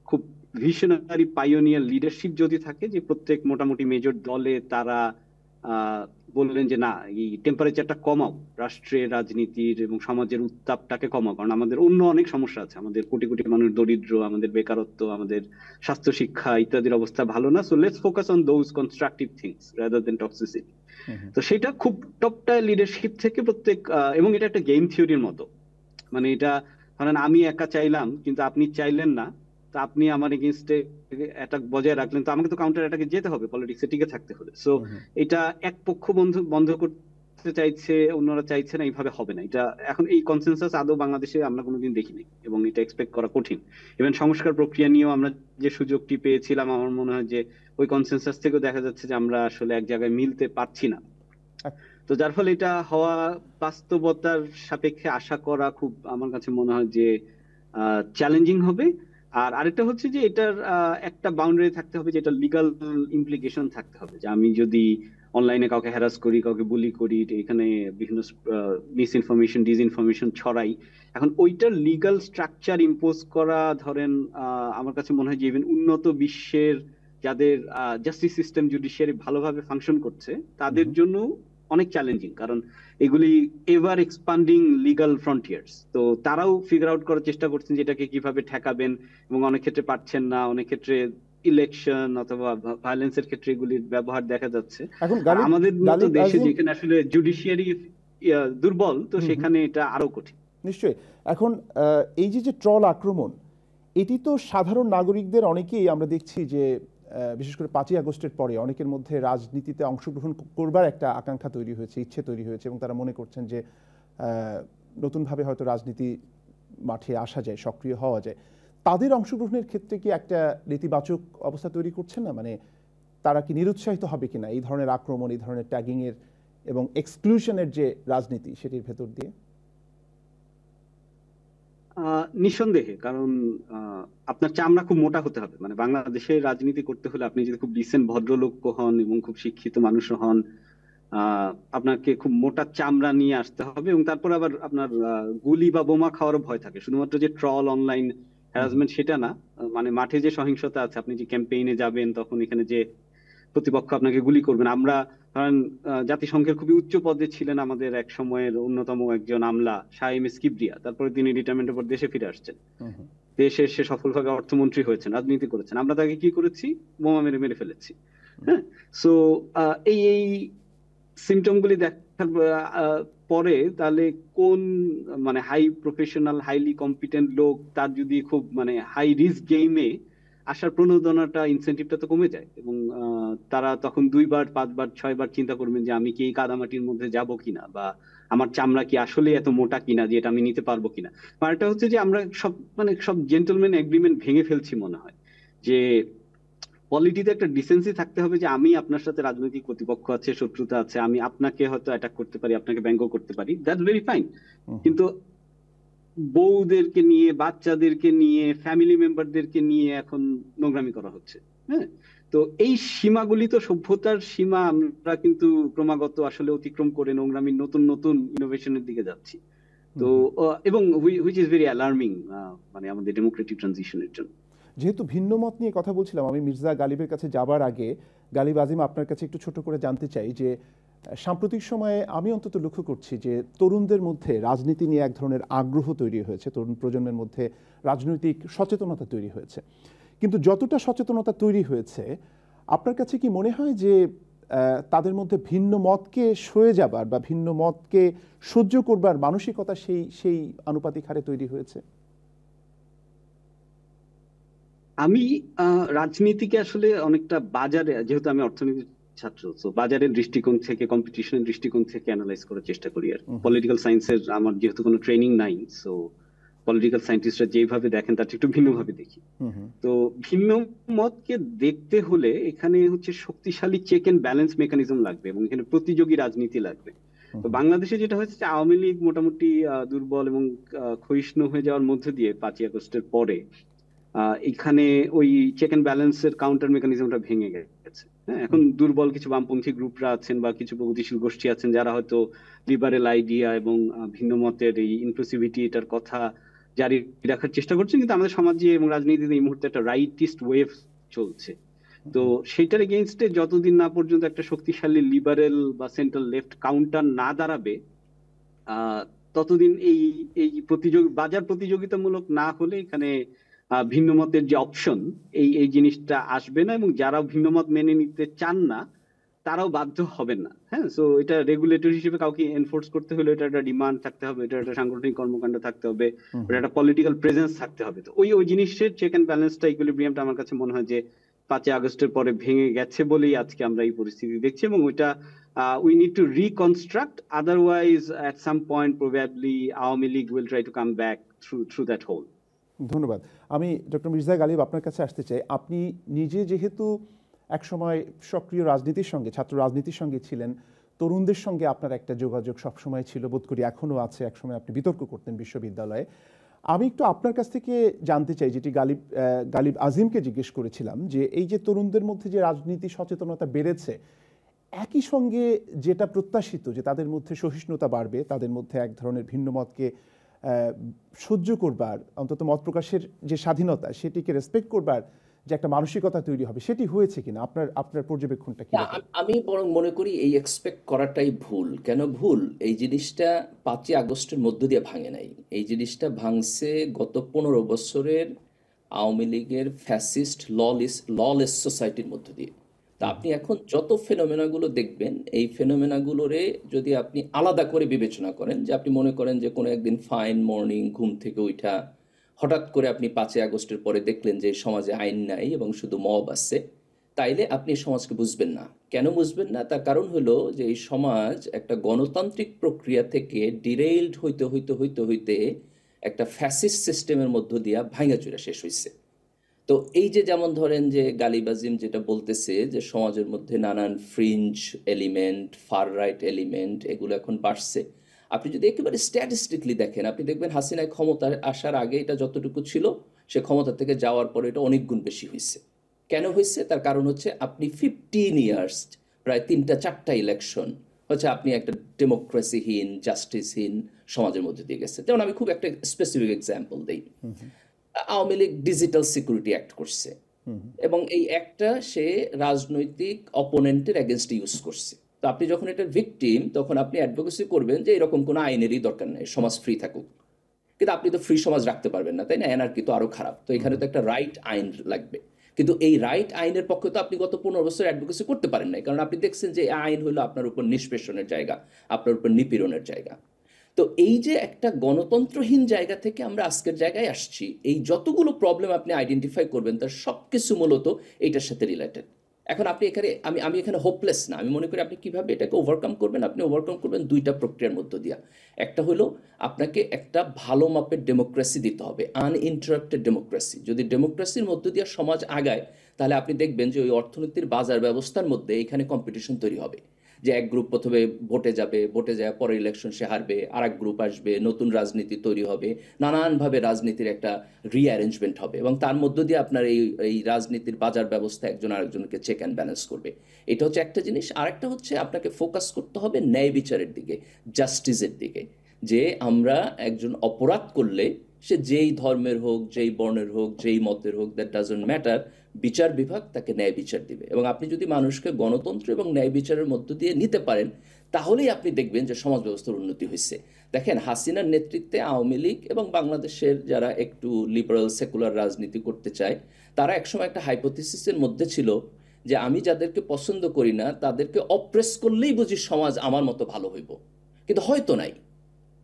খুব ভিশনারি পাইওনিয়ার লিডারশিপ যদি থাকে, যে প্রত্যেক মোটামুটি মেজর দলে তারা বললেন যে না, এই টেম্পারেচারটা কমাও, রাষ্ট্রের, রাজনীতির এবং সমাজের উত্তাপটাকে কমাও, কারণ আমাদের অন্য অনেক সমস্যা আছে। আমাদের কোটি কোটি মানুষ দরিদ্র, আমাদের বেকারত্ব, আমাদের স্বাস্থ্য শিক্ষা ইত্যাদির অবস্থা ভালো না। So let's focus on those constructive things rather than toxicity. তো সেটা খুব টপ টায়ার লিডারশিপ থেকে প্রত্যেক, এবং এটা একটা গেম থিওরির মতো। মানে এটা ধরেন আমি একা চাইলাম কিন্তু আপনি চাইলেন না, তো আপনি আমার এগেইনস্টে অ্যাটাক বজায় রাখলেন, তো আমাকে তো কাউন্টার অ্যাটাকে যেতে হবে, পলিটিক্সে টিকে থাকতে হলে। সো এটা এক পক্ষ বন্ধ করতে চাইছে, অন্যরা চাইছে না, এইভাবে হবে না। এটা এখন এই কনসেনসাস আদৌ বাংলাদেশে আমরা কোনোদিন দেখিনি এবং এটা এক্সপেক্ট করা কঠিন। ইভেন সংস্কার প্রক্রিয়া নিয়েও আমরা যে সুযোগটি পেয়েছিলাম, আমার মনে হয় যে ওই কনসেনসাস থেকেও দেখা যাচ্ছে যে আমরা আসলে এক জায়গায় মিলতে পারছি না। তো যার ফলে এটা হওয়া, বাস্তবতার সাপেক্ষে আশা করা খুব আমার কাছে মনে হয় যে চ্যালেঞ্জিং হবে। আর আরেকটা হচ্ছে যে এটার একটা বাউন্ডারি থাকতে হবে, যেটা লিগাল ইমপ্লিকেশন থাকতে হবে, যে আমি যদি অনলাইনে কাউকে হ্যারাস করি, কাউকে বুলি করি, এখানে বিভিন্ন মিস ইনফরমেশন ডিসইনফরমেশন ছড়াই। এখন ওইটার লিগ্যাল স্ট্রাকচার ইম্পোজ করা, ধরেন আমার কাছে মনে হয় যে ইভেন উন্নত বিশ্বের যাদের জাস্টিস সিস্টেম জুডিশিয়ারি ভালোভাবে ফাংশন করছে তাদের জন্য অনেক চ্যালেঞ্জিং, কারণ এগুলি এভার এক্সপান্ডিং লিগ্যাল ফ্রন্টিয়ার্স। তো তারাও ফিগার আউট করার চেষ্টা করছেন যে এটাকে কিভাবে ঠেকাবেন, এবং অনেক ক্ষেত্রে পারছেন না। অনেক ক্ষেত্রে ইলেকশন অথবা ভায়োলেন্সের ক্ষেত্রে এগুলির ব্যবহার দেখা যাচ্ছে। আমাদের মতো দেশে যেখানে আসলে জুডিশিয়ারি দুর্বল, তো সেখানে এটা আরো কঠিন। নিশ্চয়ই। এখন এই যে ট্রল আক্রমণ, এটি তো সাধারণ নাগরিকদের অনেকেই আমরা দেখছি যে বিশেষ করে 5ই আগস্টের পরে অনেকের মধ্যে রাজনীতিতে অংশগ্রহণ করবার একটা আকাঙ্ক্ষা তৈরি হয়েছে, ইচ্ছে তৈরি হয়েছে, এবং তারা মনে করছেন যে নতুনভাবে হয়তো রাজনীতি মাঠে আসা যায়, সক্রিয় হওয়া যায়। তাদের অংশগ্রহণের ক্ষেত্রে কি একটা নেতিবাচক অবস্থা তৈরি করছে না? মানে তারা কি নিরুৎসাহিত হবে কিনা এই ধরনের আক্রমণ, এই ধরনের ট্যাগিংয়ের এবং এক্সক্লুশনের যে রাজনীতি সেটির ভেতর দিয়ে? নিঃসন্দেহে, কারণ আপনার চামড়া খুব মোটা হতে হবে। মানে বাংলাদেশে রাজনীতি করতে হলে আপনি যদি খুব ডিসেন্ট ভদ্রলোক হন এবং খুব শিক্ষিত মানুষ হন, আপনাকে খুব মোটা চামড়া নিয়ে আসতে হবে, এবং তারপর আবার আপনার গুলি বা বোমা খাওয়ারও ভয় থাকে। শুধুমাত্র যে ট্রল অনলাইন হ্যারাসমেন্ট সেটা না, মানে মাঠে যে সহিংসতা আছে, আপনি যে ক্যাম্পেইনে যাবেন তখন এখানে যে প্রতিপক্ষ আপনাকে গুলি করবেন। আমরা ধরেন জাতিসংঘের খুবই উচ্চ পদে ছিলেন আমাদের এক সময়ের অন্যতম একজন আমলা শাহ এম.এস. কিবরিয়া, তারপরে তিনি রিটায়ারমেন্টের পর দেশে ফিরে আসছেন, দেশে এসে সফলভাবে অর্থমন্ত্রী হয়েছেন, রাজনীতি করেছেন। আমরা তাকে কি করেছি? বোমা মেরে মেরে ফেলেছি। হ্যাঁ, সো এই সিমটম গুলি দেখার পরে তাহলে কোন মানে হাই প্রফেশনাল হাইলি কম্পিটেন্ট লোক, তার যদি খুব মানে হাই রিস্ক গেমে আসার প্রণোদনাটা, ইনসেন্টিভটা তো কমে যায়, এবং তারা তখন 2 বার 5 বার 6 বার চিন্তা করবেন যে আমি কি এই কাদামাটির মধ্যে যাব কিনা, বা আমার চামড়া কি আসলে এত মোটা কিনা যে এটা আমি নিতে পারবো কিনা। আর এটা হচ্ছে যে আমরা সব জেন্টলম্যান এগ্রিমেন্ট ভেঙে ফেলছি মনে হয়। যে পলিটিতে একটা ডিসেন্সি থাকতে হবে যে আমি আপনার সাথে রাজনৈতিক প্রতিপক্ষ আছে, শত্রুতা আছে, আমি আপনাকে হয়তো অ্যাটাক করতে পারি, আপনাকে ব্যঙ্গ করতে পারি, দ্যাটস ভেরি ফাইন। কিন্তু বউদেরকে নিয়ে, বাচ্চাদেরকে নিয়ে, ফ্যামিলি মেম্বারদেরকে নিয়ে এখন নোংরামি করা হচ্ছে। হ্যাঁ, তো এই সীমাগুলি তো সভ্যতার সীমা, আমরা কিন্তু ক্রমাগত আসলে অতিক্রম করে নোংরামির নতুন নতুন ইনোভেশনের দিকে যাচ্ছি। তো এবং হুইচ ইজ ভেরি অ্যালার্মিং মানে আমাদের ডেমোক্রেটিক ট্রানজিশনের জন্য। যেহেতু ভিন্ন মত নিয়ে কথা বলছিলাম, আমি মির্জা গালিবের কাছে যাবার আগে গালিব আজিম আপনার কাছে একটু ছোট করে জানতে চাই যে সাম্প্রতিক সময়ে আমি অন্তত লক্ষ্য করছি যে তরুণদের মধ্যে রাজনীতি নিয়ে এক ধরনের আগ্রহ তৈরি হয়েছে, তরুণ প্রজন্মের মধ্যে রাজনৈতিক সচেতনতা তৈরি হয়েছে। কিন্তু যতটা সচেতনতা তৈরি হয়েছে, আপনার কাছে কি মনে হয় যে তাদের মধ্যে ভিন্ন মতকে সয়ে যাবার বা ভিন্ন মতকে সহ্য করবার মানসিকতা সেই আনুপাতিক হারে তৈরি হয়েছে? আমি রাজনীতিকে আসলে অনেকটা বাজারে, যেহেতু আমি অর্থনীতির ছাত্র, তো বাজারের দৃষ্টিকোণ থেকে, কম্পিটিশনের দৃষ্টিকোণ থেকে অ্যানালাইজ করার চেষ্টা করি। আর পলিটিক্যাল সায়েন্সের আমার যেহেতু কোনো ট্রেনিং নাই, সো পলিটিক্যাল সায়েন্টিস্টরা যেভাবে দেখেন তার একটু ভিন্নভাবে দেখি। তো ভিন্ন মতকে দেখতে হলে এখানে হচ্ছে শক্তিশালী চেক এন্ড ব্যালেন্স মেকানিজম লাগবে, এবং এখানে প্রতিযোগী রাজনীতি লাগবে। তো বাংলাদেশে যেটা হয়েছে যে আওয়ামী লীগ মোটামুটি দুর্বল এবং ক্ষয়িষ্ণু হয়ে যাওয়ার মধ্যে দিয়ে 5ই আগস্টের পরে এখানে ওই চেক এন্ড ব্যালেন্সের কাউন্টার মেকানিজমটা ভেঙে গেছে। হ্যাঁ, এখন দুর্বল কিছু বামপন্থী গ্রুপরা আছেন বা কিছু প্রগতিশীল গোষ্ঠী আছেন যারা হয়তো লিবারেল আইডিয়া এবং ভিন্ন মতের এই ইনক্লুসিভিটি এটার কথা জারি রাখার চেষ্টা করছেন, কিন্তু আমাদের সমাজে এবং রাজনীতিতে এই মুহূর্তে একটা রাইটিস্ট ওয়েভ চলছে। তো সেইটার এগেইনস্টে যতদিন না পর্যন্ত একটা শক্তিশালী লিবারেল বা সেন্ট্রাল লেফট কাউন্টার না দাঁড়াবে, ততদিন এই বাজার প্রতিযোগিতামূলক না হলে এখানে ভিন্ন মতের যে অপশন এই জিনিসটা আসবে না, এবং যারা ভিন্ন মত মেনে নিতে চান না তারাও বাধ্য হবেন না। হ্যাঁ, সো এটা রেগুলেটর হিসেবে কাউকে এনফোর্স করতে হলে এটা একটা ডিমান্ড থাকতে হবে, এটা একটা সাংগঠনিক কর্মকাণ্ড থাকতে হবে, এটা একটা পলিটিক্যাল প্রেজেন্স থাকতে হবে। তো ওই জিনিসের চেক এন্ড ব্যালেন্সটা, ইকুইলিব্রিয়ামটা আমার কাছে মনে হয় যে 5ই আগস্টের পরে ভেঙে গেছে বলেই আজকে আমরা এই পরিস্থিতি দেখছি, এবং ওইটা we need to reconstruct, otherwise at some point probably Awami League will try to come back through that hole. ধন্যবাদ। আমি ডক্টর মির্জা গালিব আপনার কাছে আসতে চাই। আপনি নিজে যেহেতু একসময় সক্রিয় রাজনীতির সঙ্গে, ছাত্র রাজনীতির সঙ্গে ছিলেন, তরুণদের সঙ্গে আপনার একটা যোগাযোগ সবসময় ছিল, বোধ করি এখনও আছে, একসময় আপনি বিতর্ক করতেন বিশ্ববিদ্যালয়ে। আমি একটু আপনার কাছ থেকে জানতে চাই, যেটি গালিব আজিমকে জিজ্ঞেস করেছিলাম, যে এই যে তরুণদের মধ্যে যে রাজনীতি সচেতনতা বেড়েছে, একই সঙ্গে যেটা প্রত্যাশিত যে তাদের মধ্যে সহিষ্ণুতা বাড়বে, তাদের মধ্যে এক ধরনের ভিন্ন মতকে সহ্য করবার, অন্তত মত প্রকাশের যে স্বাধীনতা সেটিকে রেসপেক্ট করবার যে একটা মানসিকতা তৈরি হবে, সেটি হয়েছে কিনা? আপনার পর্যবেক্ষণটা কি? আমি বরং মনে করি এই এক্সপেক্ট করাটাই ভুল। কেন ভুল? এই জিনিসটা 5ই আগস্টের মধ্য দিয়ে ভাঙে নাই। এই জিনিসটা ভাঙছে গত 15 বছরের আওয়ামী লীগের ফ্যাসিস্ট ললেস সোসাইটির মধ্য দিয়ে। তা আপনি এখন যত ফেনোমেনাগুলো দেখবেন, এই ফেনোমেনাগুলোরে যদি আপনি আলাদা করে বিবেচনা করেন, যে আপনি মনে করেন যে কোনো একদিন ফাইন মর্নিং ঘুম থেকে উঠা হঠাৎ করে আপনি 5ই আগস্টের পরে দেখলেন যে সমাজে আইন নাই এবং শুধু মব আছে, তাইলে আপনি সমাজকে বুঝবেন না। কেন বুঝবেন না? তার কারণ হলো যে এই সমাজ একটা গণতান্ত্রিক প্রক্রিয়া থেকে ডিরেইলড হইতে হইতে হইতে হইতে একটা ফ্যাসিস্ট সিস্টেমের মধ্য দিয়া ভাঙাচুরা শেষ হয়েছে। তো এই যে যেমন ধরেন যে গালিবাজিম যেটা বলতেছে যে সমাজের মধ্যে নানান fringe element, fur right element, এগুলো এখন বাড়ছে। আপনি যদি একেবারে স্ট্যাটিস্টিকলি দেখেন, আপনি দেখবেন হাসিনায় ক্ষমতায় আসার আগে এটা যতটুকু ছিল, সে ক্ষমতা থেকে যাওয়ার পরে এটা অনেক গুণ বেশি হয়েছে। কেন হয়েছে? তার কারণ হচ্ছে আপনি 15 ইয়ার্স, প্রায় 3টা-4টা ইলেকশন হচ্ছে আপনি একটা ডেমোক্রেসিহীন, জাস্টিসহীন সমাজের মধ্যে দিয়ে গেছে। যেমন আমি খুব একটা স্পেসিফিক এক্সাম্পল দিই। Awami League digital security act করছে এবং এই অ্যাক্টটা সে রাজনৈতিক অপোনেন্টের এগেনস্টে ইউজ করছে। তো আপনি যখন এটার ভিকটিম, তখন আপনি অ্যাডভোকেসি করবেন যে এরকম কোনো আইনেরই দরকার নেই, সমাজ ফ্রি থাকুক। কিন্তু আপনি তো ফ্রি সমাজ রাখতে পারবেন না, তাই না? এনার্কি তো আরো খারাপ। তো এখানে তো একটা রাইট আইন লাগবে। কিন্তু এই রাইট আইনের পক্ষে তো আপনি গত 15 বছর অ্যাডভোকেসি করতে পারেন নাই, কারণ আপনি দেখছেন যে আইন হলো আপনার উপর নিষ্পেষণের জায়গা, আপনার উপর নিপীড়নের জায়গা। তো এই যে একটা গণতন্ত্রহীন জায়গা থেকে আমরা আজকের জায়গায় আসছি, এই যতগুলো প্রবলেম আপনি আইডেন্টিফাই করবেন তার সব কিছু মূলত এইটার সাথে রিলেটেড। এখন আপনি এখানে আমি এখানে হোপলেস না। আমি মনে করি আপনি কিভাবে এটাকে ওভারকাম করবেন, আপনি ওভারকাম করবেন 2টা প্রক্রিয়ার মধ্য দিয়া। একটা হলো আপনাকে একটা ভালো মাপের ডেমোক্রেসি দিতে হবে, আনইন্টারাপ্টেড ডেমোক্রেসি। যদি ডেমোক্রেসির মধ্য দিয়ে সমাজ আগায়, তাহলে আপনি দেখবেন যে ওই অর্থনীতির বাজার ব্যবস্থার মধ্যে এখানে কম্পিটিশন তৈরি হবে। যে এক গ্রুপ প্রথমে ভোটে যাবে, ভোটে যায় পরে ইলেকশন সে হারবে, আর এক গ্রুপ আসবে, নতুন রাজনীতি তৈরি হবে, নানানভাবে রাজনীতির একটা রিঅ্যারেঞ্জমেন্ট হবে এবং তার মধ্য দিয়ে আপনার এই রাজনীতির বাজার ব্যবস্থা একজন আরেকজনকে চেক অ্যান্ড ব্যালেন্স করবে। এটা হচ্ছে একটা জিনিস। আরেকটা হচ্ছে আপনাকে ফোকাস করতে হবে ন্যায় বিচারের দিকে, জাস্টিসের দিকে। যে আমরা একজন অপরাধ করলে, সে যেই ধর্মের হোক, যেই বর্ণের হোক, যেই মতের হোক, দ্যাট ডাজন্ট ম্যাটার, বিচার বিভাগ তাকে ন্যায় বিচার দিবে। এবং আপনি যদি মানুষকে গণতন্ত্র এবং ন্যায় বিচারের মধ্য দিয়ে নিতে পারেন, তাহলেই আপনি দেখবেন যে সমাজ ব্যবস্থার উন্নতি হয়েছে। দেখেন, হাসিনার নেতৃত্বে আওয়ামী লীগ এবং বাংলাদেশের যারা একটু লিবারাল সেকুলার রাজনীতি করতে চায়, তারা একসময় একটা হাইপোথিসিসের মধ্যে ছিল যে আমি যাদেরকে পছন্দ করি না তাদেরকে অপ্রেস করলেই বুঝি সমাজ আমার মতো ভালো হইব। কিন্তু হয়তো নাই,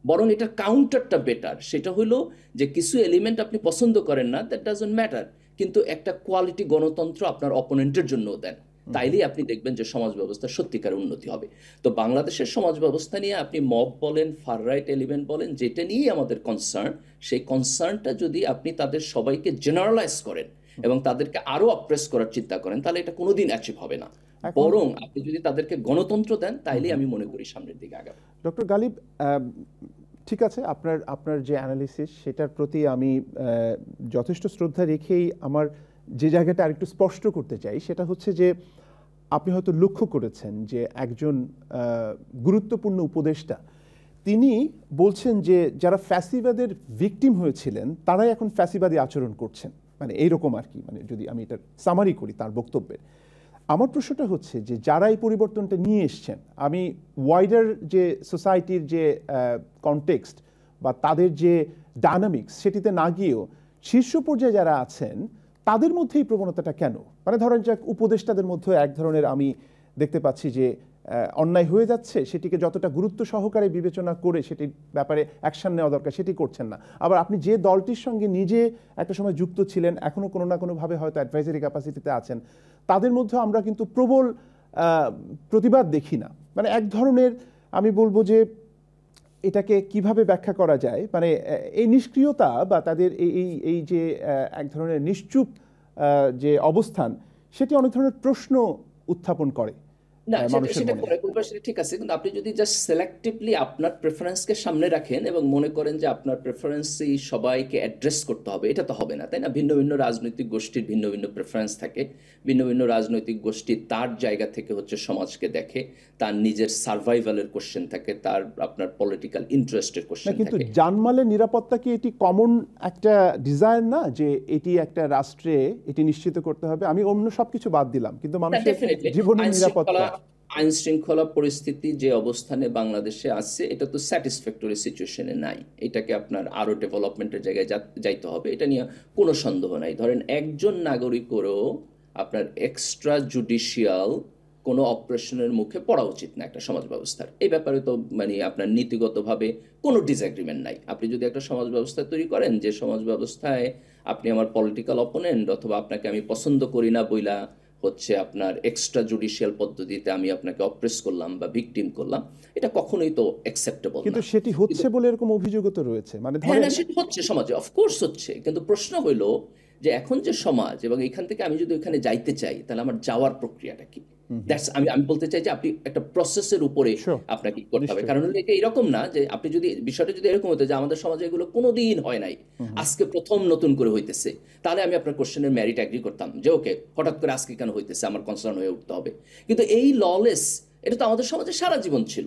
বরং এটার কাউন্টারটা বেটার। সেটা হলো যে কিছু এলিমেন্ট আপনি পছন্দ করেন না, দ্যাট ডাজন্ট ম্যাটার, কিন্তু একটা কোয়ালিটি গণতন্ত্র আপনার অপোনেন্টের জন্যও দেন, তাইলেই আপনি দেখবেন যে সমাজ ব্যবস্থা সত্যিকার উন্নতি হবে। তো বাংলাদেশের সমাজ ব্যবস্থা নিয়ে আপনি মব বলেন, ফার রাইট এলিমেন্ট বলেন, যেটা নিয়ে আমাদের কনসার্ন, সেই কনসার্নটা যদি আপনি তাদের সবাইকে জেনারেলাইজ করেন এবং তাদেরকে আরো অপ্রেস করার চিন্তা করেন, তাহলে এটা কোনোদিন অ্যাচিভ হবে না। বরং আপনি যদি তাদেরকে গণতন্ত্র দেন, তাইলেই আমি মনে করি সামনের দিকে আগাবে। ডক্টর গালিব, ঠিক আছে, আপনার যে অ্যানালিসিস সেটার প্রতি আমি যথেষ্ট শ্রদ্ধা রেখেই আমার যে জায়গাটা আরেকটু স্পষ্ট করতে চাই, সেটা হচ্ছে যে আপনি হয়তো লক্ষ্য করেছেন যে একজন গুরুত্বপূর্ণ উপদেষ্টা তিনি বলছেন যে যারা ফ্যাসিবাদের ভিকটিম হয়েছিলেন তারাই এখন ফ্যাসিবাদী আচরণ করছেন, মানে এইরকম আর কি, মানে যদি আমি এটা সামারি করি তার বক্তব্যের। আমার প্রশ্নটা হচ্ছে যে যারা এই পরিবর্তনটা নিয়ে এসছেন, আমি ওয়াইডার যে সোসাইটির যে কনটেক্সট বা তাদের যে ডায়নামিক্স সেটিতে না গিয়েও শীর্ষ পর্যায়ে যারা আছেন তাদের মধ্যে এই প্রবণতাটা কেন? মানে ধরেন যাক উপদেষ্টাদের মধ্যে এক ধরনের আমি দেখতে পাচ্ছি যে অন্যায় হয়ে যাচ্ছে, সেটিকে যতটা গুরুত্ব সহকারে বিবেচনা করে সেটির ব্যাপারে অ্যাকশন নেওয়া দরকার সেটি করছেন না। আবার আপনি যে দলটির সঙ্গে নিজে একটা সময় যুক্ত ছিলেন, এখনও কোনো না কোনোভাবে হয়তো অ্যাডভাইজারি ক্যাপাসিটিতে আছেন, তাদের মধ্যে আমরা কিন্তু প্রবল প্রতিবাদ দেখি না। মানে এক ধরনের আমি বলবো যে এটাকে কিভাবে ব্যাখ্যা করা যায়, মানে এই নিষ্ক্রিয়তা বা তাদের এই যে এক ধরনের নিশ্চুপ যে অবস্থান, সেটি অনেক ধরনের প্রশ্ন উত্থাপন করে। না, সেটা মানুষের সেটা মনে? করে করবে, সেটা ঠিক আছে, কিন্তু আপনি যদি জাস্ট সিলেক্টিভলি আপনার প্রেফারেন্সকে সামনে রাখেন এবং মনে করেন যে আপনার প্রেফারেন্সই সবাইকে অ্যাড্রেস করতে হবে, এটা তো হবে না, তাই না? ভিন্ন ভিন্ন রাজনৈতিক গোষ্ঠীর ভিন্ন ভিন্ন প্রেফারেন্স থাকে, ভিন্ন ভিন্ন রাজনৈতিক গোষ্ঠী তার জায়গা থেকে হচ্ছে সমাজকে দেখে, তার নিজের সার্ভাইভালের কোশ্চেন থাকে, তার আপনার পলিটিক্যাল ইন্টারেস্টের না, কোশ্চেন কিন্তু থাকে। জানমালের নিরাপত্তা কি এটি কমন একটা ডিজায়ার না, যে এটি একটা রাষ্ট্রে এটি নিশ্চিত করতে হবে? আমি অন্য সবকিছু বাদ দিলাম, কিন্তু না, মানুষের ডেফিনেটলি জীবনের নিরাপত্তা। আইন শৃঙ্খলা পরিস্থিতি যে অবস্থানে বাংলাদেশে আছে, এটা তো স্যাটিসফ্যাক্টরি সিচুয়েশনে নাই। এটাকে আপনার আরো ডেভেলপমেন্টের জায়গায় যাইতে হবে, এটা নিয়ে কোনো সন্দেহ নাই। ধরেন একজন নাগরিকেরও আপনার এক্সট্রা জুডিশিয়াল কোনো অপারেশনের মুখে পড়া উচিত না একটা সমাজ ব্যবস্থার। এই ব্যাপারে তো মানে আপনার নীতিগতভাবে কোনো ডিসএগ্রিমেন্ট নাই। আপনি যদি একটা সমাজ ব্যবস্থা তৈরি করেন, যে সমাজ ব্যবস্থায় আপনি আমার পলিটিক্যাল অপোনেন্ট অথবা আপনাকে আমি পছন্দ করি না বইলা হচ্ছে আপনার এক্সট্রা জুডিশিয়াল পদ্ধতিতে আমি আপনাকে অপ্রেস করলাম বা ভিকটিম করলাম, এটা কখনোই তো অ্যাকসেপ্টেবল কিন্তু না। সেটি কিন্তু হচ্ছে বলে এরকম অভিযোগও তো রয়েছে, মানে হ্যাঁ, ধরেন। না, সেটা হচ্ছে সমাজে, অফকোর্স হচ্ছে, কিন্তু প্রশ্ন হইল যে এখন যে সমাজ, এবং এখান থেকে আমি যদি ওখানে যাইতে চাই, তাহলে আমার যাওয়ার প্রক্রিয়াটা কি? দ্যাটস, আমি আমি বলতে চাই যে আপনি একটা প্রসেসের উপরে Sure, আপনাকে করতে হবে। নিশ্চয়ই। কারণ হলো এটা এরকম না যে আপনি যদি বিষয়টা যদি এরকম হতো যে আমাদের সমাজে এগুলো কোনোদিন হয় নাই, আজকে প্রথম নতুন করে হইতেছে, তাহলে আমি আপনার কোশ্চেনের ম্যারিট অ্যাগ্রি করতাম যে ওকে, হঠাৎ করে আজকে কেন হইতেছে, আমার কনসার্ন হয়ে উঠতে হবে। কিন্তু এই ললেস, এটা তো আমাদের সমাজে সারা জীবন ছিল।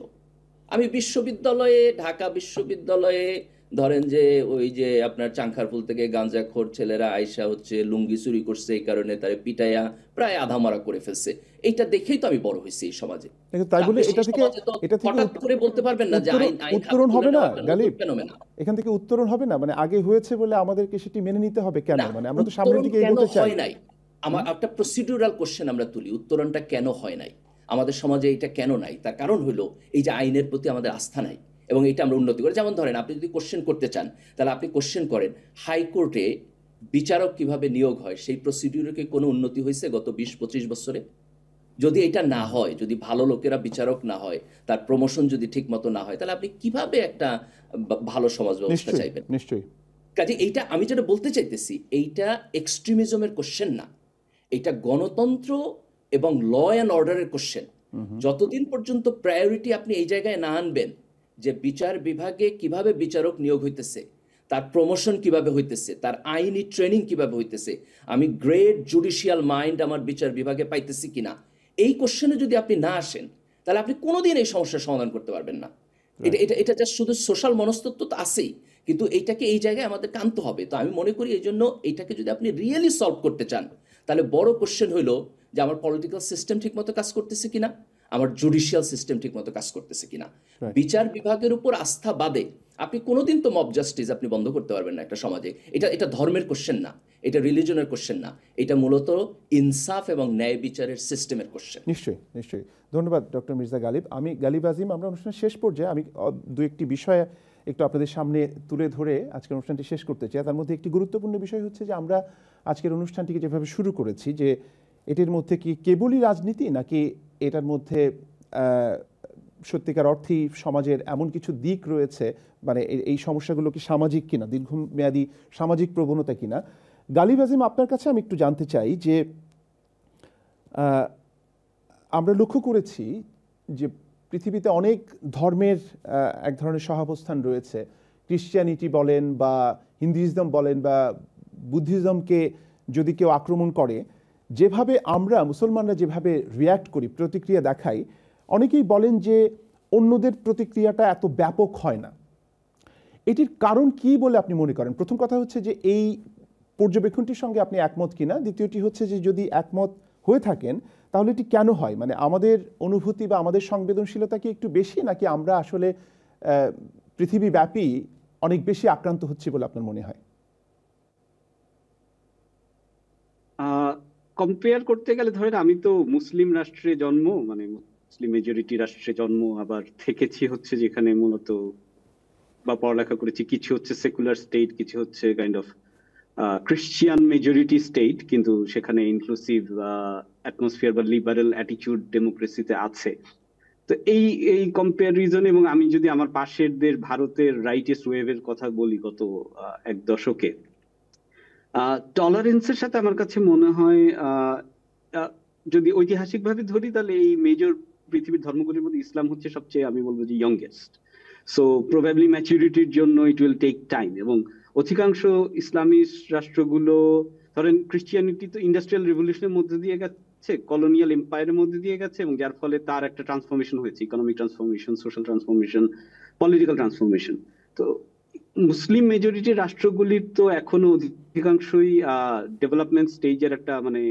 আমি বিশ্ববিদ্যালয়ে, ঢাকা বিশ্ববিদ্যালয়ে ধরেন যে ওই যে আপনার চাংখারপুল থেকে গাঁজাখোর ছেলেরা আইসা হচ্ছে লুঙ্গি চুরি করছে, এই কারণে তারা পিটাইয়া প্রায় আধামারা করে ফেলছে, এইটা দেখেই তো আমি বড় হয়েছি এই সমাজে। কিন্তু তাই বলে আপনি সেই এটা থেকে সমাজে তো হঠাৎ করে বলতে পারবেন না যে আইন আইন হাতে উত্তরণ তুলে হবে না নেওয়া একটা নতুন গালিব? ফেনোমেনা। এখান থেকে উত্তরণ হবে না, মানে আগে হয়েছে বলে আমাদেরকে সেটি মেনে নিতে হবে কেন? না, মানে আমরা তো সামনের উত্তরণ দিকে কেন এগোতে চাই। হয় নাই, আমার একটা প্রসিডিউরাল কোশ্চেন আমরা তুলি, উত্তরণটা কেন হয় নাই, আমাদের সমাজে এটা কেন নাই? তার কারণ হলো এই যে আইনের প্রতি আমাদের আস্থা নাই, এবং এটা আমরা উন্নতি করি। যেমন ধরেন আপনি যদি কোশ্চেন করতে চান, তাহলে আপনি কোশ্চেন করেন হাইকোর্টে বিচারক কিভাবে নিয়োগ হয়, সেই প্রসিডিউরে কি কোনো উন্নতি হয়েছে গত 20-25 বছরে? যদি এটা না হয়, যদি ভালো লোকেরা বিচারক না হয়, তার প্রমোশন যদি ঠিক মতো না হয়, তাহলে আপনি কিভাবে একটা ভালো সমাজ ব্যবস্থা নিশ্চয়ই, চাইবেন? নিশ্চয়ই। কাজে এইটা আমি যেটা বলতে চাইতেছি, এইটা এক্সট্রিমিজমের কোশ্চেন না, এটা গণতন্ত্র এবং ল অ্যান্ড অর্ডারের কোশ্চেন। যতদিন পর্যন্ত প্রায়োরিটি আপনি এই জায়গায় না আনবেন যে বিচার বিভাগে কিভাবে বিচারক নিয়োগ হইতেছে, তার প্রমোশন কিভাবে হইতেছে, তার আইনি ট্রেনিং কিভাবে হইতেছে, আমি গ্রেট জুডিশিয়াল মাইন্ড আমার বিচার বিভাগে পাইতেছি কিনা, এই কোশ্চেনে যদি আপনি না আসেন, তাহলে আপনি কোনোদিন এই সমস্যার সমাধান করতে পারবেন না। এটা এটা এটা জাস্ট শুধু সোশ্যাল মনস্তত্ব তো আছেই, কিন্তু এইটাকে এই জায়গায় আমাদের আনতে হবে। তো আমি মনে করি এই জন্য এইটাকে যদি আপনি রিয়েলি সলভ করতে চান, তাহলে বড় কোশ্চেন হইলো যে আমার পলিটিক্যাল সিস্টেম ঠিক মতো কাজ করতেছে কিনা, আমার জুডিশিয়াল সিস্টেম ঠিক মতো কাজ করতেছে কিনা। বিচার বিভাগের উপর আস্থা বাদে আপনি কোনোদিন তো মব জাস্টিস আপনি বন্ধ করতে পারবেন না একটা সমাজে। এটা এটা ধর্মের কোশ্চেন না, এটা রিলিজনের কোশ্চেন না, এটা মূলত ইনসাফ এবং ন্যায় বিচারের সিস্টেমের কোশ্চেন। নিশ্চয়ই, নিশ্চয়ই। ধন্যবাদ ডক্টর মির্জা গালিব। আমি গালিব আজিম, আমরা অনুষ্ঠানের শেষ পর্যায়ে আমি দু একটি বিষয় একটু আপনাদের সামনে তুলে ধরে আজকের অনুষ্ঠানটি শেষ করতে চাই। তার মধ্যে একটি গুরুত্বপূর্ণ বিষয় হচ্ছে যে আমরা আজকের অনুষ্ঠানটিকে যেভাবে শুরু করেছি, যে এটির মধ্যে কি কেবলই রাজনীতি, নাকি এটার মধ্যে সত্যিকার অর্থেই সমাজের এমন কিছু দিক রয়েছে, মানে এই সমস্যাগুলো কি সামাজিক কিনা, দীর্ঘমেয়াদী সামাজিক প্রবণতা কিনা। গালিব আজিম, আপনার কাছে আমি একটু জানতে চাই যে আমরা লক্ষ্য করেছি যে পৃথিবীতে অনেক ধর্মের এক ধরনের সহাবস্থান রয়েছে। ক্রিশ্চিয়ানিটি বলেন বা হিন্দুইজম বলেন বা বুদ্ধিজমকে যদি কেউ আক্রমণ করে, যেভাবে আমরা মুসলমানরা যেভাবে রিয়্যাক্ট করি, প্রতিক্রিয়া দেখাই, অনেকেই বলেন যে অন্যদের প্রতিক্রিয়াটা এত ব্যাপক হয় না। এটির কারণ কি বলে আপনি মনে করেন? প্রথম কথা হচ্ছে যে এই পর্যবেক্ষণটির সঙ্গে আপনি একমত কিনা। দ্বিতীয়টি হচ্ছে যে যদি একমত হয়ে থাকেন, তাহলে এটি কেন হয়? মানে আমাদের অনুভূতি বা আমাদের সংবেদনশীলতা কি একটু বেশি, নাকি আমরা আসলে পৃথিবীব্যাপী অনেক বেশি আক্রান্ত হচ্ছি বলে আপনার মনে হয়? কম্পেয়ার করতে গেলে ধরেন আমি তো মুসলিম রাষ্ট্রে জন্ম, মানে মুসলিম মেজরিটি রাষ্ট্রে জন্ম, আবার থেকেছি হচ্ছে যেখানে মূলত বা পড়ালেখা করেছি কিছু হচ্ছে সেকুলার স্টেট, কিছু হচ্ছে kind of Christian majority state, কিন্তু সেখানে ইনক্লুসিভ অ্যাটমসফিয়ার বা লিবারেল অ্যাটিটিউড ডেমোক্রেসিতে আছে। তো এই এই কম্প্যারিজন, এবং আমি যদি আমার পাশের দেশ ভারতের রাইটেস্ট ওয়েভের কথা বলি গত এক দশকে, টলারেন্সের সাথে আমার কাছে মনে হয় যদি ঐতিহাসিকভাবে ধরি, তাহলে এই মেজর পৃথিবীর ধর্মগুলির মধ্যে ইসলাম হচ্ছে সবচেয়ে, আমি বলবো যে ইয়ংগেস্ট। সো প্রবাবলি ম্যাচুরিটির জন্য ইট উইল টেক টাইম। এবং অধিকাংশ ইসলামী রাষ্ট্রগুলো, ধরেন ক্রিশ্চিয়ানিটি তো ইন্ডাস্ট্রিয়াল রেভলিউশনের মধ্যে দিয়ে গেছে, কলোনিয়াল এম্পায়ারের মধ্যে দিয়ে গেছে, এবং যার ফলে তার একটা ট্রান্সফরমেশন হয়েছে, economic transformation, social transformation, political transformation. তো মুসলিম মেজরিটি রাষ্ট্রগুলির তো এখনো অধিকাংশই ডেভেলপমেন্ট স্টেজের একটা মানে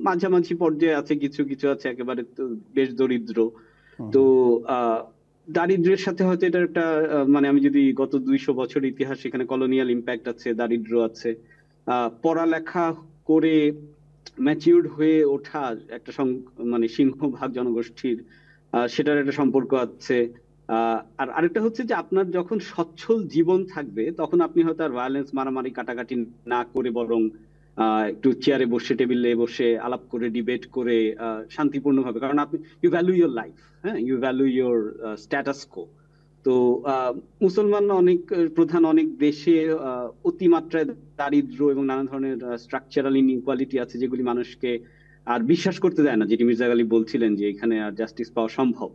মাঝামাঝি পর্যায়ে আছে, কিছু কিছু আছে একেবারে তো বেশ দরিদ্র। তো দারিদ্র্যের সাথে হয়তো এটার একটা মানে আমি যদি গত 200 বছর ইতিহাস, সেখানে কলোনিয়াল ইম্প্যাক্ট আছে, দারিদ্র্য আছে, পড়ালেখা করে ম্যাচিউরড হয়ে ওঠা একটা মানে সিংহভাগ জনগোষ্ঠীর সেটার একটা সম্পর্ক আছে। আর আরেকটা হচ্ছে যে আপনার যখন সচ্ছল জীবন থাকবে তখন আপনি হয়তো আর ভায়োলেন্স, মারামারি, কাটাকাটি না করে বরং একটু চেয়ারে বসে, টেবিলে বসে আলাপ করে, ডিবেট করে শান্তিপূর্ণভাবে, কারণ আপনি ইউ ভ্যালু ইউর লাইফ, হ্যাঁ, you value your status quo. তো মুসলমান প্রধান অনেক দেশে অতিমাত্রায় দারিদ্র্য এবং নানা ধরনের স্ট্রাকচারাল ইনইকুয়ালিটি আছে, যেগুলি মানুষকে আর বিশ্বাস করতে দেয় না, যেটি মির্জা গালিব বলছিলেন যে এখানে আর জাস্টিস পাওয়া সম্ভব।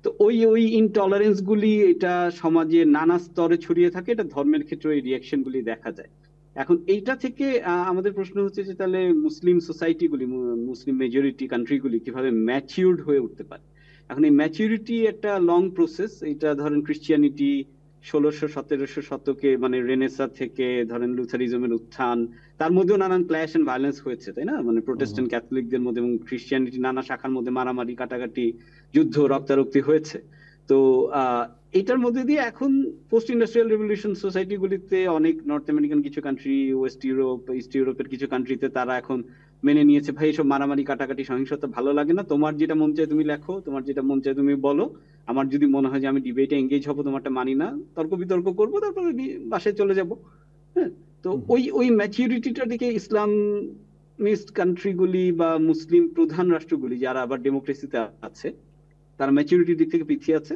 তো ওই ইনটলারেন্স গুলি এটা সমাজে নানা স্তরে ছড়িয়ে থাকে, এটা ধর্মের ক্ষেত্রে এই রিয়াকশন গুলি দেখা যায়। এখন এইটা থেকে আমাদের প্রশ্ন হচ্ছে যে তাহলে মুসলিম সোসাইটি গুলি, মুসলিম মেজরিটি কান্ট্রি গুলি কিভাবে ম্যাচিউরড হয়ে উঠতে পারে। এখন এই ম্যাচিউরিটি একটা লং প্রসেস। এটা ধরেন ক্রিশ্চিয়ানিটি 1600-1700 শতকে মানে রেনেসা থেকে ধরেন লুথারিজমের উত্থান, তার মধ্যেও নানান ক্ল্যাশ এন্ড ভায়োলেন্স হয়েছে, তাই না? মানে প্রোটেস্ট্যান্ট ক্যাথলিকদের মধ্যে এবং ক্রিশ্চিয়ানিটি নানা শাখার মধ্যে মারামারি, কাটাকাটি, যুদ্ধ, রক্তারক্তি হয়েছে। তো এটার মধ্যে দিয়ে এখন পোস্ট ইন্ডাস্ট্রিয়াল রেভলিউশন সোসাইটি গুলিতে অনেক নর্থ আমেরিকান কিছু কান্ট্রি, ওয়েস্ট ইউরোপ, ইস্ট ইউরোপের কিছু কান্ট্রিতে তারা এখন মেনে নিয়েছে, ভাই এসব মারামারি, কাটাকাটি, সহিংসতা ভালো লাগে না, তোমার যেটা মন চায় তুমি লেখো, তোমার যেটা মন চায় তুমি বলো, আমার যদি মনে হয় যে আমি ডিবেটে এঙ্গেজ হবো, তোমারটা মানি না, তর্ক বিতর্ক করবো, তারপরে বাসায় চলে যাব। হ্যাঁ, তো ওই ম্যাচিউরিটিটার দিকে ইসলামিস্ট কান্ট্রিগুলি বা মুসলিম প্রধান রাষ্ট্রগুলি যারা আবার ডেমোক্রেসিতে আছে, তারা ম্যাচিউরিটির দিক থেকে পিছিয়ে আছে।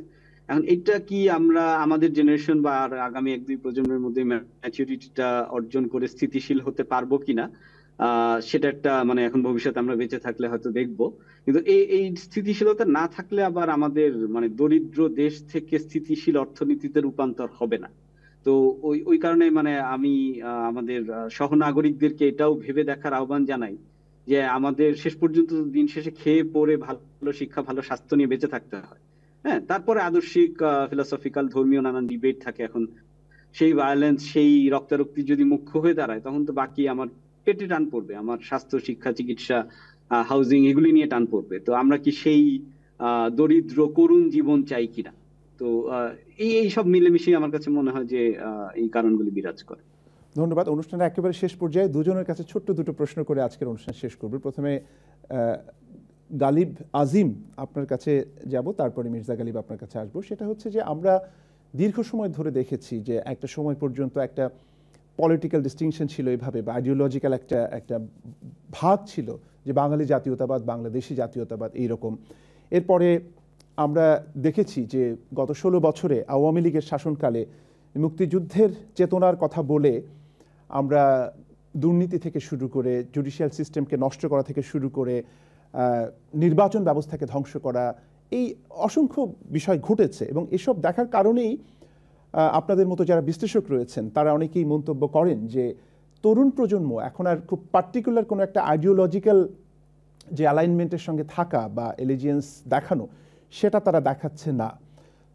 এখন এটা কি আমরা আমাদের জেনারেশন বা আর আগামী 1-2 প্রজন্মের মধ্যে ম্যাচুরিটিটা অর্জন করে স্থিতিশীল হতে পারবো কিনা, সেটা একটা মানে এখন ভবিষ্যতে আমরা বেঁচে থাকলে হয়তো দেখবো। কিন্তু এই স্থিতিশীলতা না থাকলে আবার আমাদের মানে দরিদ্র দেশ থেকে স্থিতিশীল অর্থনীতিতে রূপান্তর হবে না। তো ওই কারণে মানে আমি আমাদের সহনাগরিকদেরকে এটাও ভেবে দেখার আহ্বান জানাই যে আমাদের শেষ পর্যন্ত দিন শেষে খেয়ে পরে ভালো শিক্ষা, ভালো স্বাস্থ্য নিয়ে বেঁচে থাকতে হয়। হ্যাঁ, তারপরে আদর্শিক, ফিলোসফিক্যাল, ধর্মীয় নানান ডিবেট থাকে। এখন সেই ভায়োলেন্স, সেই রক্তারক্তি যদি মুখ্য হয়ে দাঁড়ায়, তখন তো বাকি আমার পেটে টান পড়বে, আমার স্বাস্থ্য, শিক্ষা, চিকিৎসা, হাউজিং, এগুলি নিয়ে টান পড়বে। তো আমরা কি সেই দরিদ্র করুণ জীবন চাই কিনা? তো এই সব মিলেমিশে আমার কাছে মনে হয় যে এই কারণগুলি বিরাজ করে। ধন্যবাদ। অনুষ্ঠানের একেবারে শেষ পর্যায়ে দুজনের কাছে ছোট্ট দুটো প্রশ্ন করে আজকের অনুষ্ঠান শেষ করব। প্রথমে গালিব আজিম আপনার কাছে যাব, তারপরে মির্জা গালিব আপনার কাছে আসবো। সেটা হচ্ছে যে আমরা দীর্ঘ সময় ধরে দেখেছি যে একটা সময় পর্যন্ত একটা পলিটিক্যাল ডিস্টিংশন ছিল এভাবে, বা আইডিওলজিক্যাল একটা ভাগ ছিল যে বাঙালি জাতীয়তাবাদ, বাংলাদেশি জাতীয়তাবাদ, এইরকম। এরপরে আমরা দেখেছি যে গত 16 বছরে আওয়ামী লীগের শাসনকালে মুক্তিযুদ্ধের চেতনার কথা বলে আমরা দুর্নীতি থেকে শুরু করে জুডিশিয়াল সিস্টেমকে নষ্ট করা থেকে শুরু করে নির্বাচন ব্যবস্থাকে ধ্বংস করা, এই অসংখ্য বিষয় ঘটেছে। এবং এসব দেখার কারণেই আপনাদের মতো যারা বিশ্লেষক রয়েছেন তারা অনেকেই মন্তব্য করেন যে তরুণ প্রজন্ম এখন আর খুব পার্টিকুলার কোনো একটা আইডিওলজিক্যাল যে অ্যালাইনমেন্টের সঙ্গে থাকা বা এলিজিয়েন্স দেখানো, সেটা তারা দেখাচ্ছে না।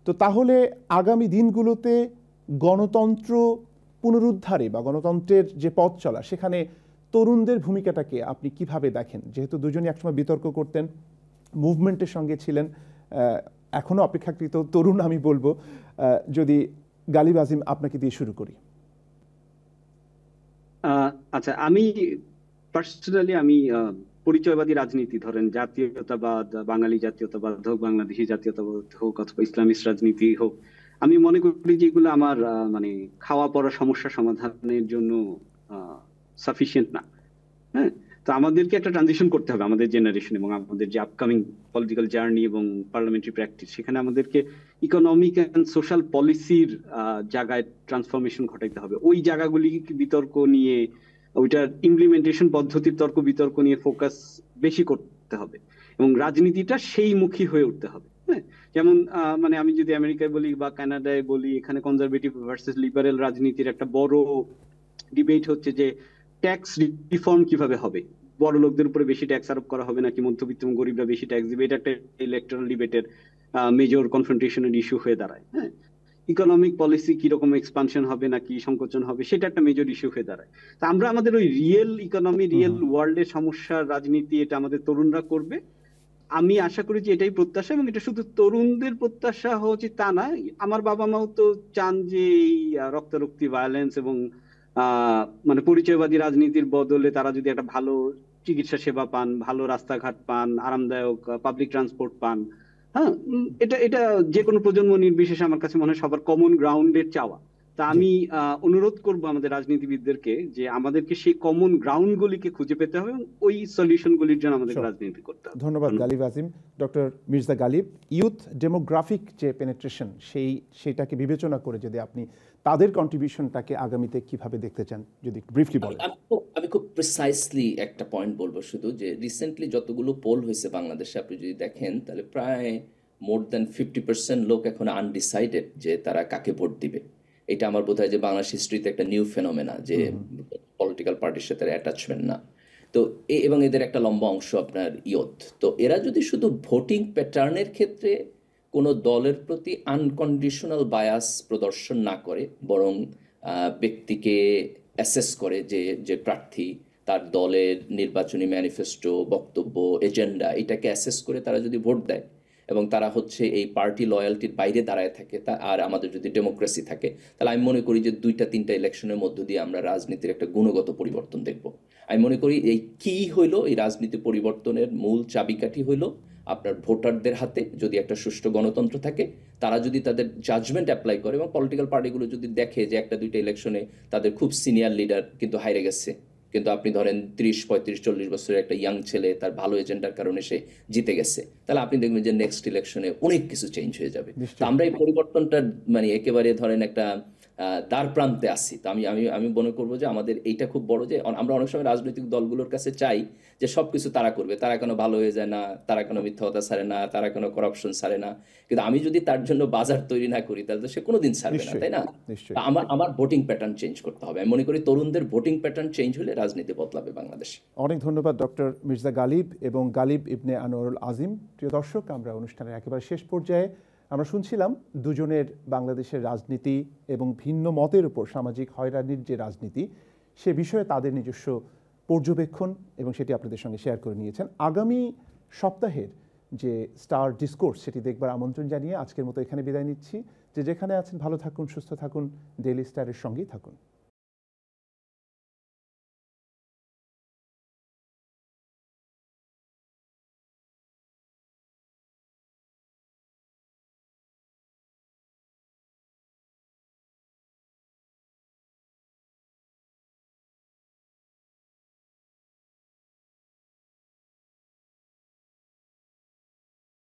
তো তাহলে আগামী দিনগুলোতে গণতন্ত্র পুনরুদ্ধারে বা গণতন্ত্রের যে পথ চলা, সেখানে তরুণদের ভূমিকাটাকে আপনি কিভাবে দেখেন? যেহেতু দুজনই একসময় বিতর্ক করতেন, মুভমেন্টের সঙ্গে ছিলেন, এখনো অপেক্ষাকৃত তরুণ আমি বলবো। যদি গালিব আজিম আপনাকে দিয়ে শুরু করি। আচ্ছা, আমি পার্সোনালি আমি পরিচয়বাদী রাজনীতি, ধরেন জাতীয়তাবাদ, বাঙালি জাতীয়তাবাদ হোক, বাংলাদেশি জাতীয়তাবাদ হোক, অথবা ইসলামিস্ট রাজনীতি হোক, আমি মনে করি যে এগুলো আমার মানে খাওয়া পড়া সমস্যা সমাধানের জন্য সাফিসিয়েন্ট না। হ্যাঁ, তো আমাদেরকে একটা ট্রানজিশন করতে হবে, আমাদের জেনারেশন এবং আমাদের যে আপকামিং পলিটিক্যাল জার্নি এবং পার্লামেন্টারি প্র্যাকটিস, সেখানে আমাদেরকে ইকোনমিক অ্যান্ড সোশ্যাল পলিসির জায়গায় ট্রান্সফরমেশন ঘটাইতে হবে। ওই জায়গাগুলি বিতর্ক নিয়ে, ওইটার ইমপ্লিমেন্টেশন পদ্ধতির তর্ক বিতর্ক নিয়ে ফোকাস বেশি করতে হবে। এবং রাজনীতিটা সেই মুখী হয়ে উঠতে হবে। হ্যাঁ, যেমন মানে আমি যদি আমেরিকায় বলি বা কানাডায় বলি, এখানে কনজারভেটিভ ভার্সেস লিবারেল রাজনীতির একটা বড় ডিবেট হচ্ছে যে ট্যাক্স রিফর্ম কিভাবে হবে, বড় লোকদের উপরে বেশি ট্যাক্স আরোপ করা হবে নাকি মধ্যবিত্ত এবং গরিবরা বেশি ট্যাক্স দিবে। এটা একটা ইলেকট্রাল ডিবেটের মেজর কনফ্রন্টেশনের ইস্যু হয়ে দাঁড়ায়। হ্যাঁ, ইকোনমিক পলিসি কিরকম এক্সপানশন হবে নাকি সংকোচন হবে, সেটা একটা মেজর ইস্যু হয়ে দাঁড়ায়। তা আমরা আমাদের ওই রিয়েল ইকোনমি, রিয়েল ওয়ার্ল্ডের সমস্যার রাজনীতি এটা আমাদের তরুণরা করবে। আমি আশা করি যে এটাই প্রত্যাশা, এবং এটা শুধু তরুণদের প্রত্যাশা হওয়া উচিত তা না। আমার বাবা মাও তো চান যে এই রক্তারক্তি, ভায়োলেন্স এবং মানে পরিচয়বাদী রাজনীতির বদলে তারা যদি একটা ভালো চিকিৎসা সেবা পান, ভালো রাস্তাঘাট পান, আরামদায়ক পাবলিক ট্রান্সপোর্ট পান। হ্যাঁ, এটা এটা যে কোনো প্রজন্ম নির্বিশেষে আমার কাছে মনে হয় সবার কমন গ্রাউন্ডের চাওয়া। তা আমি অনুরোধ করব আমাদের রাজনীতিবিদদেরকে যে আমাদেরকে সেই কমন গ্রাউন্ড গুলিকে খুঁজে পেতে হবে এবং ওই সলিউশন গুলির জন্য আমাদের রাজনীতি করতে হবে। ধন্যবাদ Ghalib Azim. Doctor Mirza Ghalib, youth demographic যে পেনিট্রেশন সেইটাকে বিবেচনা করে যদি আপনি তাদের কন্ট্রিবিউশনটাকে আগামীতে কিভাবে দেখতে চান যদি একটু ব্রিফলি বলেন। আমি খুব প্রিসাইসলি একটা পয়েন্ট বলবো শুধু, যে রিসেন্টলি যতগুলো পোল হয়েছে বাংলাদেশে আপনি যদি দেখেন তাহলে প্রায় মোর দ্যান 50% লোক এখন আনডিসাইডেড যে তারা কাকে ভোট দিবে। এটা আমার বোধ হয় যে বাংলাদেশ হিস্ট্রিতে একটা নিউ ফেনোমেনা, যে পলিটিক্যাল পার্টির সাথে অ্যাটাচমেন্ট না। তো এবং এদের একটা লম্বা অংশ আপনার ইয়ুথ। তো এরা যদি শুধু ভোটিং প্যাটার্নের ক্ষেত্রে কোনো দলের প্রতি আনকন্ডিশনাল বায়াস প্রদর্শন না করে, বরং ব্যক্তিকে অ্যাসেস করে যে প্রার্থী, তার দলের নির্বাচনী ম্যানিফেস্টো, বক্তব্য, এজেন্ডা, এটাকে অ্যাসেস করে তারা যদি ভোট দেয় এবং তারা হচ্ছে এই পার্টি লয়ালটির বাইরে দাঁড়ায় থাকে, আর আমাদের যদি ডেমোক্রেসি থাকে, তাহলে আমি মনে করি যে 2-3টা ইলেকশনের মধ্য দিয়ে আমরা রাজনীতির একটা গুণগত পরিবর্তন দেখব। আমি মনে করি এই কি হইলো, এই রাজনীতি পরিবর্তনের মূল চাবিকাঠি হইলো আপনার ভোটারদের হাতে। যদি একটা সুষ্ঠু গণতন্ত্র থাকে, তারা যদি তাদের জাজমেন্ট অ্যাপ্লাই করে এবং পলিটিক্যাল পার্টিগুলো যদি দেখে যে 1-2টা ইলেকশনে তাদের খুব সিনিয়র লিডার কিন্তু হাইরে গেছে, কিন্তু আপনি ধরেন 30, 35, 40 বছরের একটা ইয়াং ছেলে তার ভালো এজেন্ডার কারণে সে জিতে গেছে, তাহলে আপনি দেখবেন যে নেক্সট ইলেকশনে অনেক কিছু চেঞ্জ হয়ে যাবে। তো আমরা এই পরিবর্তনটা মানে একেবারে ধরেন একটা দ্বার প্রান্তে আসি। তো আমি মনে করবো যে আমাদের এইটা খুব বড়, যে আমরা অনেক সময় রাজনৈতিক দলগুলোর কাছে চাই যে সবকিছু তারা করবে, তারা কেন ভালো হয়ে যায় না, তারা কেন মিথ্যা কথা ছাড়ে না, তারা কেন করাপশন ছাড়ে না। কিন্তু আমি যদি তার জন্য বাজার তৈরি না করি তাহলে তো সে কোনোদিন ছাড়বে না, তাই না? আমার ভোটিং প্যাটার্ন চেঞ্জ করতে হবে। আমি মনে করি তরুণদের ভোটিং প্যাটার্ন চেঞ্জ হলে রাজনীতি বদলাবে বাংলাদেশে। অনেক ধন্যবাদ ডক্টর মির্জা গালিব এবং গালিব ইবনে আনোয়ারুল আজিম। প্রিয় দর্শক, আমরা অনুষ্ঠানের একেবারে শেষ পর্যায়ে আমরা শুনছিলাম দুজনের বাংলাদেশের রাজনীতি এবং ভিন্ন মতের উপর সামাজিক হয়রানির যে রাজনীতি, সে বিষয়ে তাদের নিজস্ব পর্যবেক্ষণ এবং সেটি আপনাদের সঙ্গে শেয়ার করে নিয়েছেন। আগামী সপ্তাহের যে স্টার ডিসকোর্স সেটি দেখবার আমন্ত্রণ জানিয়ে আজকের মতো এখানে বিদায় নিচ্ছি। যেখানে আছেন ভালো থাকুন, সুস্থ থাকুন, ডেইলি স্টারের সঙ্গেই থাকুন।